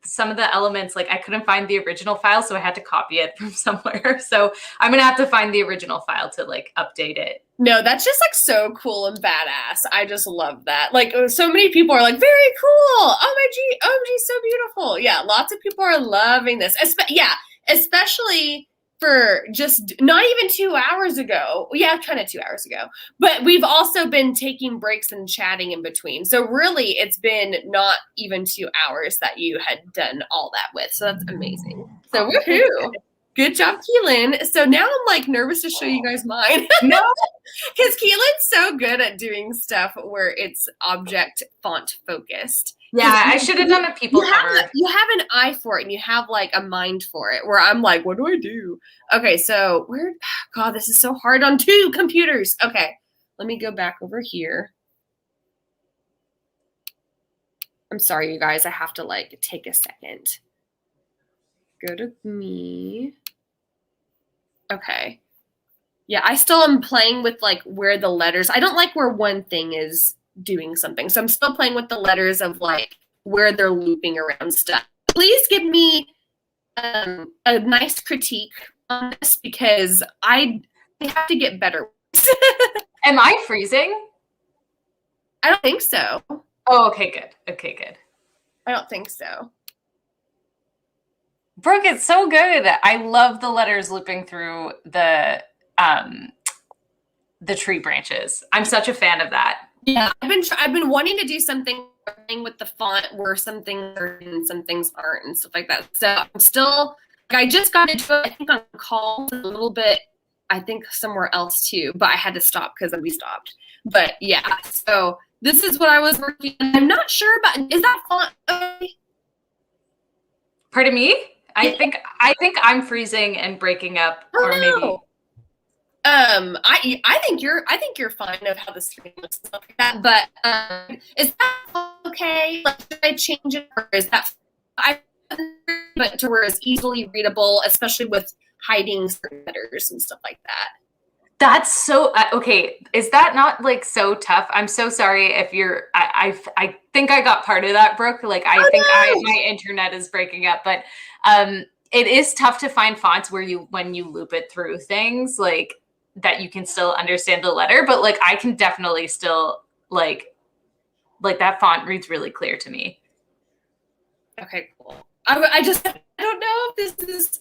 some of the elements, like I couldn't find the original file, so I had to copy it from somewhere. So I'm gonna have to find the original file to like update it. No, that's just like so cool and badass. I just love that. Like so many people are like, very cool. OMG, so beautiful. Yeah, lots of people are loving this. Especially for just not even 2 hours ago. Yeah, kind of 2 hours ago. But we've also been taking breaks and chatting in between. So really, it's been not even 2 hours that you had done all that with. So that's amazing. So woohoo. Good job, Keylin. So now I'm like nervous to show you guys mine. No. Because Keylin's so good at doing stuff where it's object font focused. Yeah, I should have done a people cover. You have an eye for it and you have like a mind for it where I'm like, what do I do? Okay, so God, this is so hard on two computers. Okay, let me go back over here. I'm sorry, you guys. I have to like take a second. Go to me. Okay. Yeah, I still am playing with like where the letters, I don't like where one thing is doing something. So I'm still playing with the letters of like where they're looping around stuff. Please give me a nice critique on this because I have to get better. Am I freezing? I don't think so. Oh, okay, good. Okay, good. I don't think so. Brooke, it's so good. I love the letters looping through the tree branches. I'm such a fan of that. Yeah, I've been wanting to do something with the font where some things are and some things aren't and stuff like that. So I'm still like, I just got into it, I think on calls a little bit, I think somewhere else too, but I had to stop because we stopped. But yeah, so this is what I was working on. I'm not sure about, is that font okay? Pardon me? I think I'm freezing and breaking up, or maybe. I think you're fine of how the screen looks and stuff like that. But is that okay? Like, should I change it, or is that but to where it's easily readable, especially with hiding certain letters and stuff like that? That's so okay. Is that not like so tough? I'm so sorry if you're. I think I got part of that, Brooke. Like my internet is breaking up, but it is tough to find fonts where when you loop it through things like that you can still understand the letter. But like I can definitely still like that font reads really clear to me. Okay, cool. I don't know if this is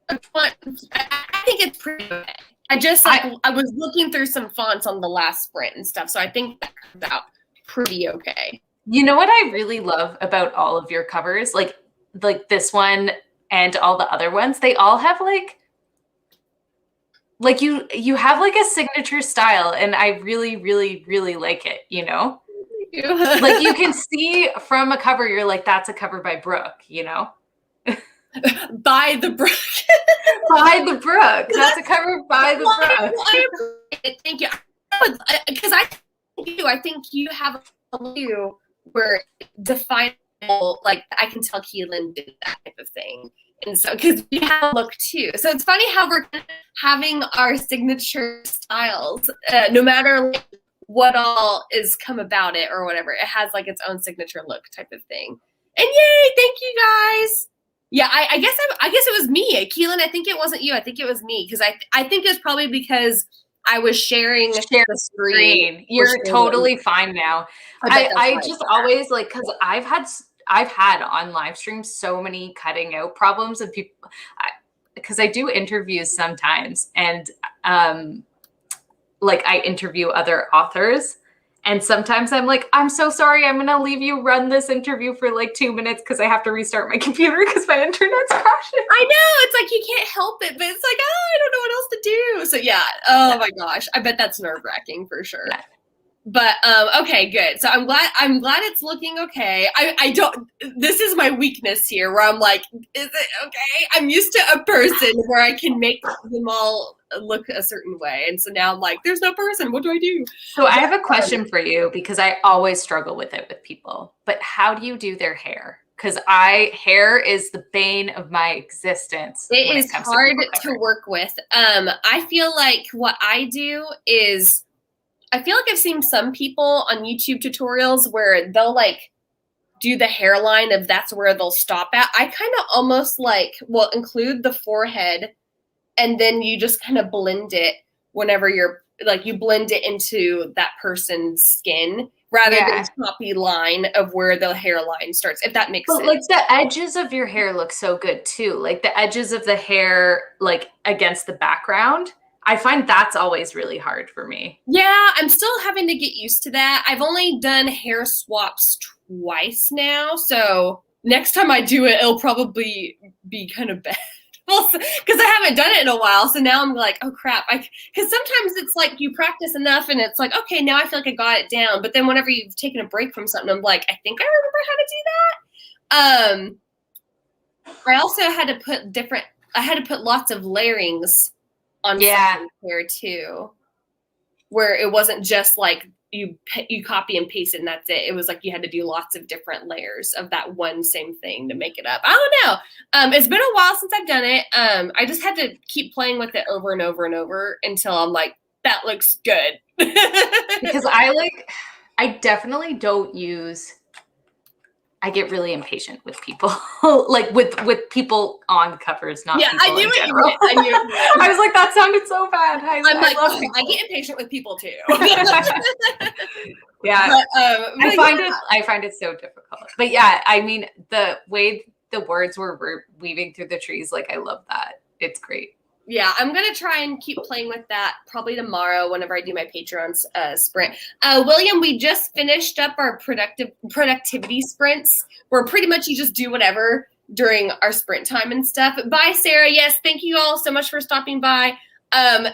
a font. I think it's pretty okay. I was looking through some fonts on the last sprint and stuff, so I think that comes out pretty okay. You know what I really love about all of your covers, like this one and all the other ones, they all have like you have like a signature style, and I really, really, really like it, you know? Like you can see from a cover, you're like, that's a cover by Brooke, you know? By the Brooke. By the Brooke. That's a cover by the Brooke. Thank you. Because I think you have a view where definable, like I can tell Keylin did that type of thing. And so, because we have a look too. So it's funny how we're having our signature styles, no matter like, what all is come about it or whatever. It has like its own signature look type of thing. And yay, thank you guys. Yeah, I guess it was me. Keylin, I think it wasn't you. I think it was me because I think it's probably because I was sharing the screen. You're totally fine now. I just always like, because I've had I've had on live streams so many cutting out problems of people, because I do interviews sometimes, and like I interview other authors. And sometimes I'm like, I'm so sorry, I'm going to leave you run this interview for like 2 minutes because I have to restart my computer because my internet's crashing. I know, it's like you can't help it, but it's like, oh, I don't know what else to do. So yeah, oh my gosh, I bet that's nerve-wracking for sure. Yeah. But okay, good. So I'm glad it's looking okay. I don't, this is my weakness here where I'm like, is it okay? I'm used to a person where I can make them all look a certain way. And so now I'm like, there's no person. What do I do? So I have a question for you, because I always struggle with it with people. But how do you do their hair? Because hair is the bane of my existence. It is hard to work with. I feel like what I do is, I feel like I've seen some people on YouTube tutorials where they'll like do the hairline of that's where they'll stop at. I kind of almost like will include the forehead, and then you just kind of blend it whenever you're like, you blend it into that person's skin rather than choppy line of where the hairline starts, if that makes sense. Like the edges of your hair look so good too. Like the edges of the hair, like against the background. I find that's always really hard for me. Yeah, I'm still having to get used to that. I've only done hair swaps twice now, so next time I do it, it'll probably be kind of bad. Well, because I haven't done it in a while, so now I'm like, oh crap. Because sometimes it's like you practice enough and it's like, okay, now I feel like I got it down. But then whenever you've taken a break from something, I'm like, I think I remember how to do that. I also had to put lots of layerings on someone's hair too, where it wasn't just like you copy and paste it and that's it. It was like you had to do lots of different layers of that one same thing to make it up. I don't know. It's been a while since I've done it. I just had to keep playing with it over and over and over until I'm like, that looks good. Because I definitely don't use, I get really impatient with people, like with people on covers, not people I knew in it. general. I knew it. I was like, that sounded so bad. I'm like, I get impatient with people too. Yeah, but, I find it so difficult. But yeah, I mean, the way the words were weaving through the trees, like I love that. It's great. Yeah, I'm going to try and keep playing with that probably tomorrow whenever I do my Patreon sprint. William, we just finished up our productivity sprints where pretty much you just do whatever during our sprint time and stuff. Bye, Sarah. Yes, thank you all so much for stopping by. I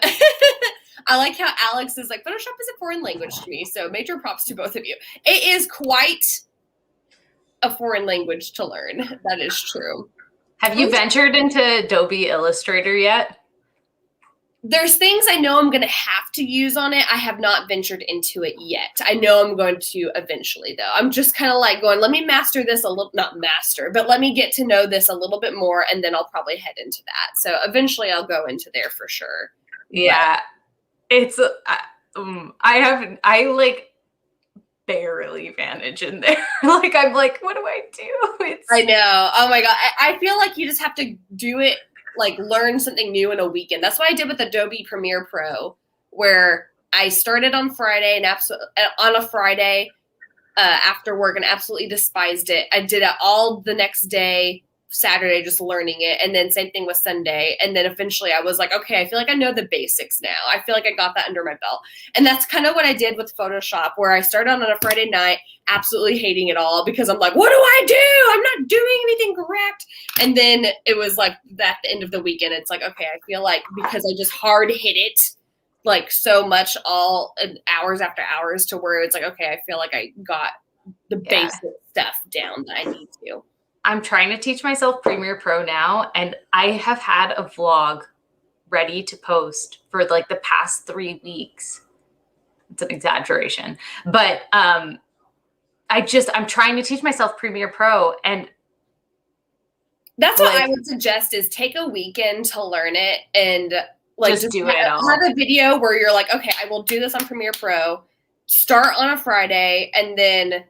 like how Alex is like, Photoshop is a foreign language to me, so major props to both of you. It is quite a foreign language to learn. That is true. Have you ventured into Adobe Illustrator yet? There's things I know I'm going to have to use on it. I have not ventured into it yet. I know I'm going to eventually, though. I'm just kind of like going, let me master this a little, not master, but let me get to know this a little bit more, and then I'll probably head into that. So eventually I'll go into there for sure. Yeah. It's, I like barely manage in there. Like, I'm like, what do I do? I know. Oh my God. I feel like you just have to do it, like learn something new in a weekend. That's what I did with Adobe Premiere Pro, where I started on Friday and on a Friday after work and absolutely despised it. I did it all the next day, Saturday, just learning it. And then same thing with Sunday. And then eventually I was like, okay, I feel like I know the basics now. I feel like I got that under my belt. And that's kind of what I did with Photoshop, where I started on a Friday night, absolutely hating it all because I'm like, what do I do? I'm not doing anything correct. And then it was like at the end of the weekend, it's like, okay, I feel like because I just hard hit it like so much all hours after hours to where it's like, okay, I feel like I got the basic stuff down that I need to. I'm trying to teach myself Premiere Pro now, and I have had a vlog ready to post for like the past 3 weeks. It's an exaggeration, but I'm trying to teach myself Premiere Pro, and that's what I would suggest is take a weekend to learn it and like just do it all. Have a video where you're like, okay, I will do this on Premiere Pro. Start on a Friday and then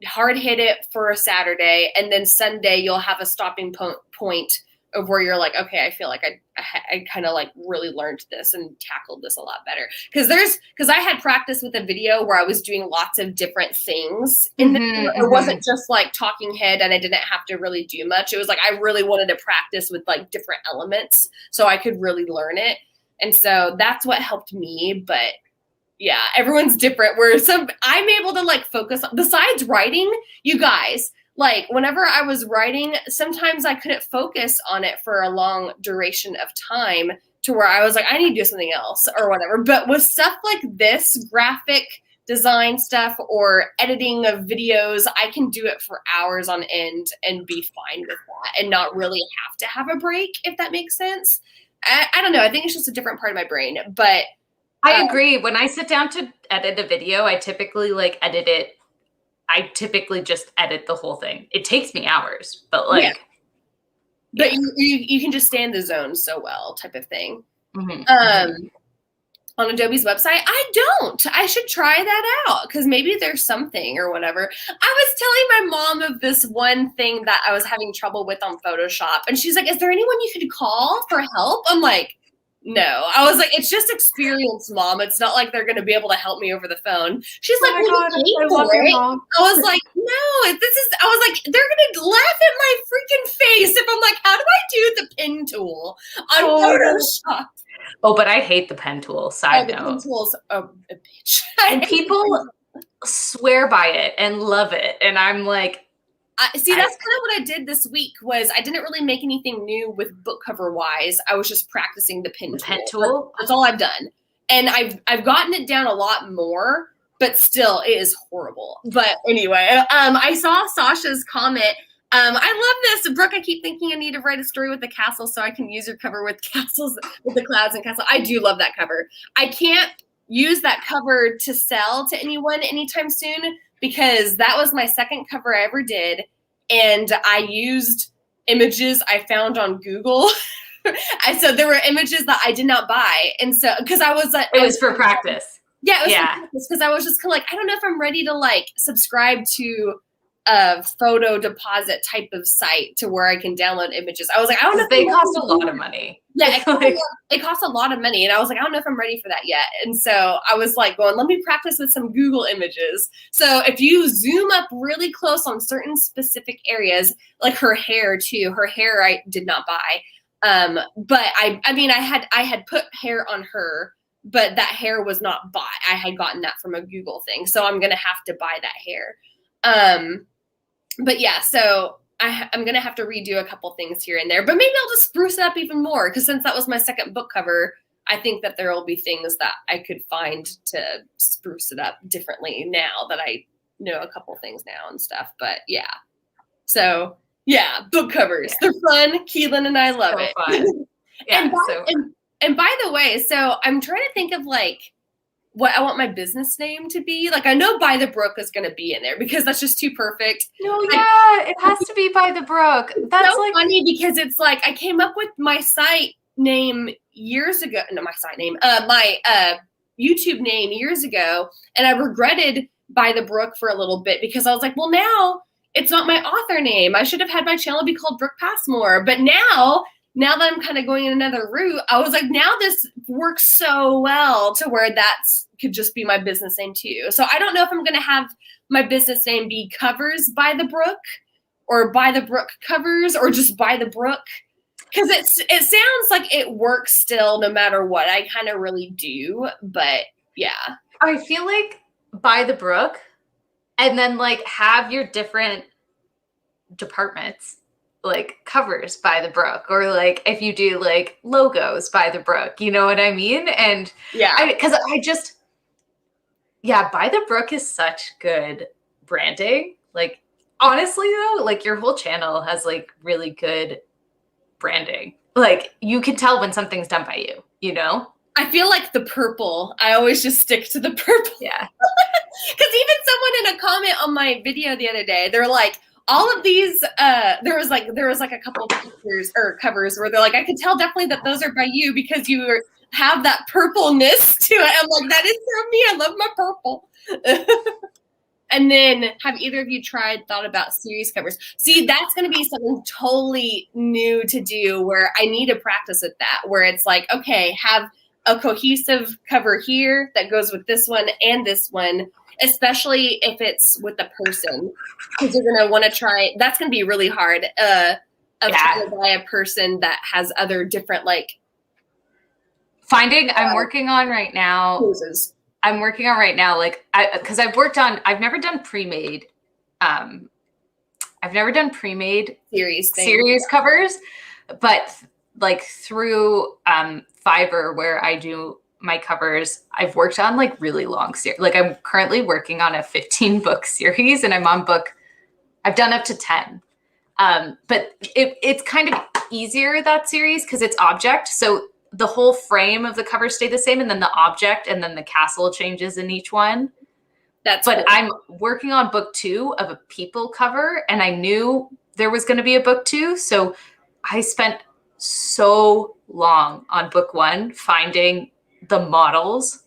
hard hit it for a Saturday, and then Sunday you'll have a stopping point of where you're like, okay, I feel like I kind of like really learned this and tackled this a lot better. Because I had practice with a video where I was doing lots of different things in the video. It wasn't just like talking head and I didn't have to really do much. It was like I really wanted to practice with like different elements so I could really learn it. And so that's what helped me. But yeah, everyone's different. Where I'm able to like focus on, besides writing, you guys, like whenever I was writing, sometimes I couldn't focus on it for a long duration of time to where I was like, I need to do something else or whatever. But with stuff like this, graphic design stuff or editing of videos, I can do it for hours on end and be fine with that and not really have to have a break, if that makes sense. I don't know. I think it's just a different part of my brain, but I agree. When I sit down to edit a video, I typically just edit the whole thing. It takes me hours, but like, yeah. But you can just stay in the zone so well, type of thing. On Adobe's website, I don't. I should try that out because maybe there's something or whatever. I was telling my mom of this one thing that I was having trouble with on Photoshop, and she's like, "Is there anyone you could call for help?" I'm like, no. I was like, it's just experience, Mom. It's not like they're going to be able to help me over the phone. She's like, well, God, I love your mom. I was like, no, I was like, they're going to laugh at my freaking face if I'm like, how do I do the pen tool on Photoshop? Oh, but I hate the pen tool. Side note. The pen tool's a bitch. And people swear by it and love it. And I'm like, see, that's kind of what I did this week was I didn't really make anything new with book cover wise. I was just practicing the pen tool. That's all I've done. And I've gotten it down a lot more, but still it is horrible. But anyway, I saw Sasha's comment. I love this. Brooke, I keep thinking I need to write a story with the castle so I can use your cover with castles, with the clouds and castle. I do love that cover. I can't use that cover to sell to anyone anytime soon because that was my second cover I ever did. And I used images I found on Google. So there were images that I did not buy. And so, because I was like, it was for practice. Yeah, it was for practice because I was just kind of like, I don't know if I'm ready to like subscribe to a photo deposit type of site to where I can download images. I was like, I don't know. They cost a lot of money. Yeah, it costs a lot of money. And I was like, I don't know if I'm ready for that yet. And so I was like going, let me practice with some Google images. So if you zoom up really close on certain specific areas, like her hair too, her hair I did not buy. But I mean, I had put hair on her, but that hair was not bought. I had gotten that from a Google thing. So I'm going to have to buy that hair. But yeah, so I'm going to have to redo a couple things here and there, but maybe I'll just spruce it up even more because since that was my second book cover, I think that there will be things that I could find to spruce it up differently now that I know a couple things now and stuff. But yeah, so yeah, book covers. Yeah. They're fun. Keylin and I love it. Fun. Yeah, and by the way, so I'm trying to think of like what I want my business name to be. Like I know By the Brook is going to be in there because that's just too perfect. No, yeah, it has to be By the Brook. That's so like funny because it's like I came up with my site name years ago. No, my site name, my YouTube name years ago, and I regretted By the Brook for a little bit because I was like, well, now it's not my author name. I should have had my channel be called Brooke Passmore. But now that I'm kind of going in another route, I was like, now this works so well to where that's could just be my business name too. So I don't know if I'm going to have my business name be Covers by the Brook or By the Brook Covers or just By the Brook. Because it sounds like it works still no matter what I kind of really do. But yeah. I feel like By the Brook and then like have your different departments like Covers by the Brook or like if you do like logos by the Brook, you know what I mean? And yeah, because By the Brook is such good branding. Like honestly though, like your whole channel has like really good branding. Like you can tell when something's done by you, you know? I feel like the purple. I always just stick to the purple. Yeah. Because even someone in a comment on my video the other day, they're like, all of these, there was like a couple of pictures or covers where they're like, I could tell definitely that those are by you because you have that purpleness to it. I'm like, that is from me. I love my purple. And then have either of you thought about series covers? See, that's going to be something totally new to do where I need to practice with that, where it's like, okay, have a cohesive cover here that goes with this one and this one, especially if it's with a person, because you're going to want to try, that's going to be really hard of trying to buy a person that has other different like I'm working on right now. poses. I'm working on right now, like, because I've never done pre-made. I've never done pre-made series covers, but like through Fiverr, where I do my covers, I've worked on like really long series. Like I'm currently working on a 15 book series, and I've done up to 10. But it's kind of easier, that series, because it's object. So the whole frame of the cover stay the same, and then the object and then the castle changes in each one. But cool. I'm working on book 2 of a people cover, and I knew there was going to be a book 2. So I spent so long on book 1 finding the models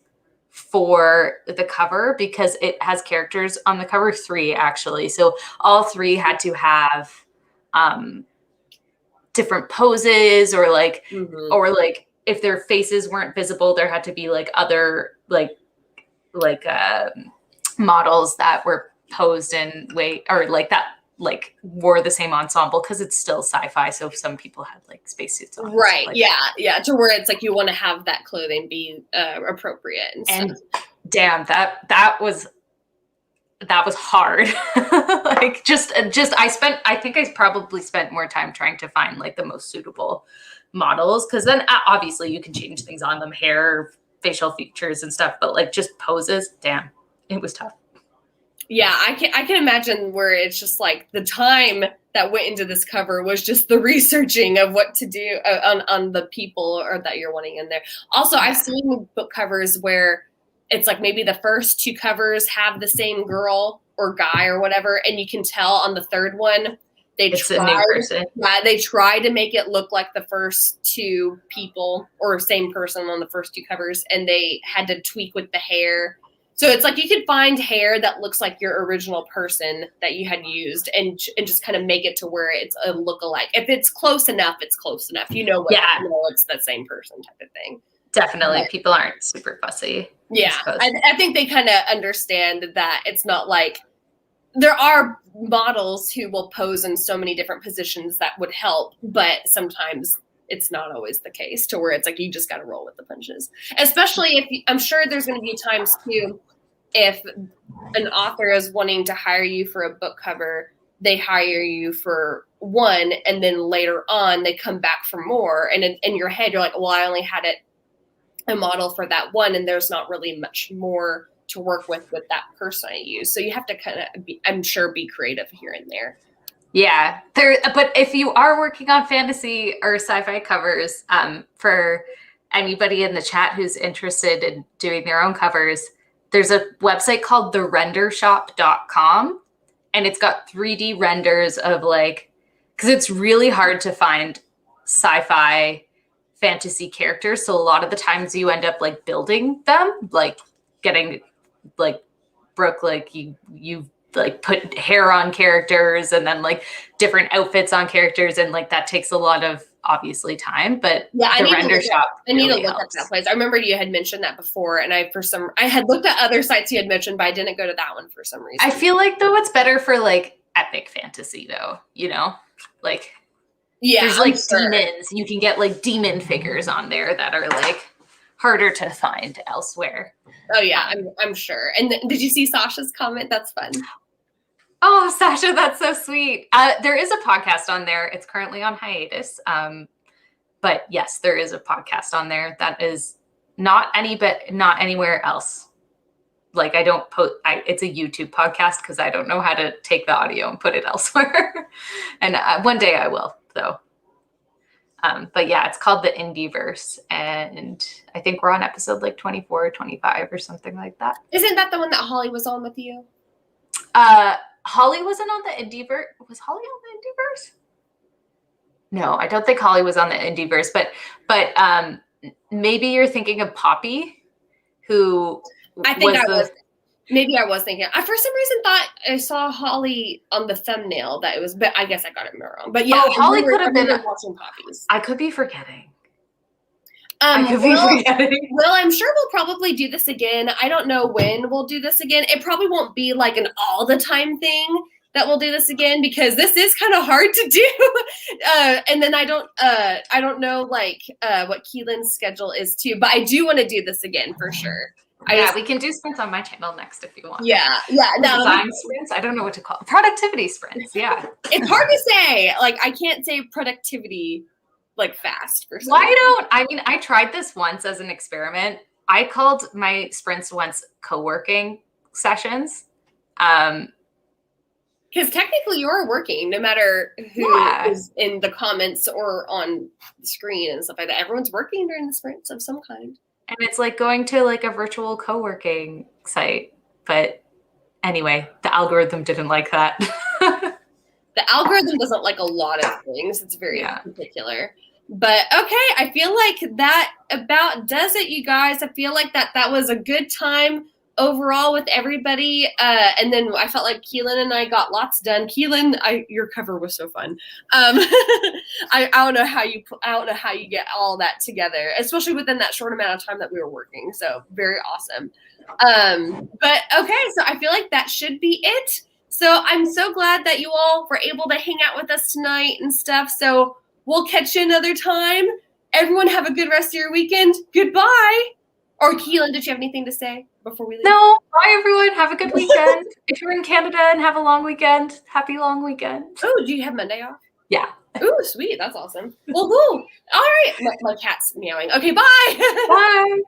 for the cover, because it has characters on the cover, 3 actually. So all 3 had to have different poses, or like, or like if their faces weren't visible, there had to be like other like models that were posed in way, or like that like wore the same ensemble, because it's still sci-fi, so some people had like spacesuits on, right? Like yeah, to where it's like you want to have that clothing be appropriate and damn, that was hard. Like just I think I probably spent more time trying to find like the most suitable models, because then obviously you can change things on them, hair, facial features and stuff, but like just poses, damn, it was tough. Yeah, I can imagine where it's just like the time that went into this cover was just the researching of what to do on the people or that you're wanting in there. Also, yeah. I've seen book covers where it's like maybe the first 2 covers have the same girl or guy or whatever, and you can tell on the third one it's a new person. Yeah, they try to make it look like the first 2 people or same person on the first 2 covers, and they had to tweak with the hair. So it's like you could find hair that looks like your original person that you had used, and just kind of make it to where it's a look-alike. If it's close enough, it's close enough. You know it's the same person type of thing. Definitely. But people aren't super fussy. Yeah. I think they kind of understand that it's not like there are models who will pose in so many different positions that would help, but sometimes it's not always the case, to where it's like you just got to roll with the punches. Especially if I'm sure there's going to be times too, if an author is wanting to hire you for a book cover, they hire you for one, and then later on they come back for more. And in your head, you're like, well, I only had a model for that one, and there's not really much more to work with that person I use. So you have to kind of be creative here and there. Yeah, but if you are working on fantasy or sci-fi covers, for anybody in the chat who's interested in doing their own covers, there's a website called therendershop.com, and it's got 3D renders of like, because it's really hard to find sci-fi fantasy characters. So a lot of the times you end up like building them, like getting like Brooke, like you like put hair on characters and then like different outfits on characters, and like that takes a lot of obviously time, but yeah, the render shop I need to look at that place. I remember you had mentioned that before, and I had looked at other sites you had mentioned, but I didn't go to that one for some reason. I feel like though it's better for like epic fantasy though, you know, like there's like demons, you can get like demon figures on there that are like harder to find elsewhere. Oh yeah, I'm sure. And did you see Sasha's comment? That's fun. Oh, Sasha, that's so sweet. There is a podcast on there. It's currently on hiatus. But yes, there is a podcast on there that is not anywhere else. Like I don't it's a YouTube podcast because I don't know how to take the audio and put it elsewhere. And one day I will, though. But yeah, it's called the Indieverse, and I think we're on episode like 24 or 25 or something like that. Isn't that the one that Holly was on with you? Holly wasn't on the Indieverse. Was Holly on the Indieverse? No, I don't think Holly was on the Indieverse, but maybe you're thinking of Poppy, who I think I was. Maybe I was thinking. I for some reason thought I saw Holly on the thumbnail that it was, but I guess I got it wrong. But yeah, Oh, Holly could have been watching Poppies. I could be forgetting. I could be forgetting. Well, I'm sure we'll probably do this again. I don't know when we'll do this again. It probably won't be like an all the time thing that we'll do this again because this is kind of hard to do. And then I don't know like what Keylin's schedule is too, but I do want to do this again for sure. We can do sprints on my channel next if you want. Yeah. No, design sprints. I don't know what to call it. Productivity sprints. Yeah, it's hard to say. Like I can't say productivity like fast for some Why don't I mean I tried this once as an experiment. I called my sprints once co-working sessions. Because technically you're working no matter who is in the comments or on the screen and stuff like that. Everyone's working during the sprints of some kind. And it's like going to like a virtual co-working site. But anyway, the algorithm didn't like that. The algorithm doesn't like a lot of things. It's very particular. But okay, I feel like that about does it, you guys. I feel like that was a good time overall with everybody. And then I felt like Keylin and I got lots done. Keylin, your cover was so fun. I don't know how you get all that together, especially within that short amount of time that we were working. So very awesome. But okay, so I feel like that should be it. So I'm so glad that you all were able to hang out with us tonight and stuff. So we'll catch you another time. Everyone have a good rest of your weekend. Goodbye. Or Keylin, did you have anything to say before we leave? No. Bye, everyone. Have a good weekend. If you're in Canada and have a long weekend, happy long weekend. Oh, do you have Monday off? Yeah. Ooh, sweet. That's awesome. Well, cool. All right. My cat's meowing. Okay, bye. Bye. Bye.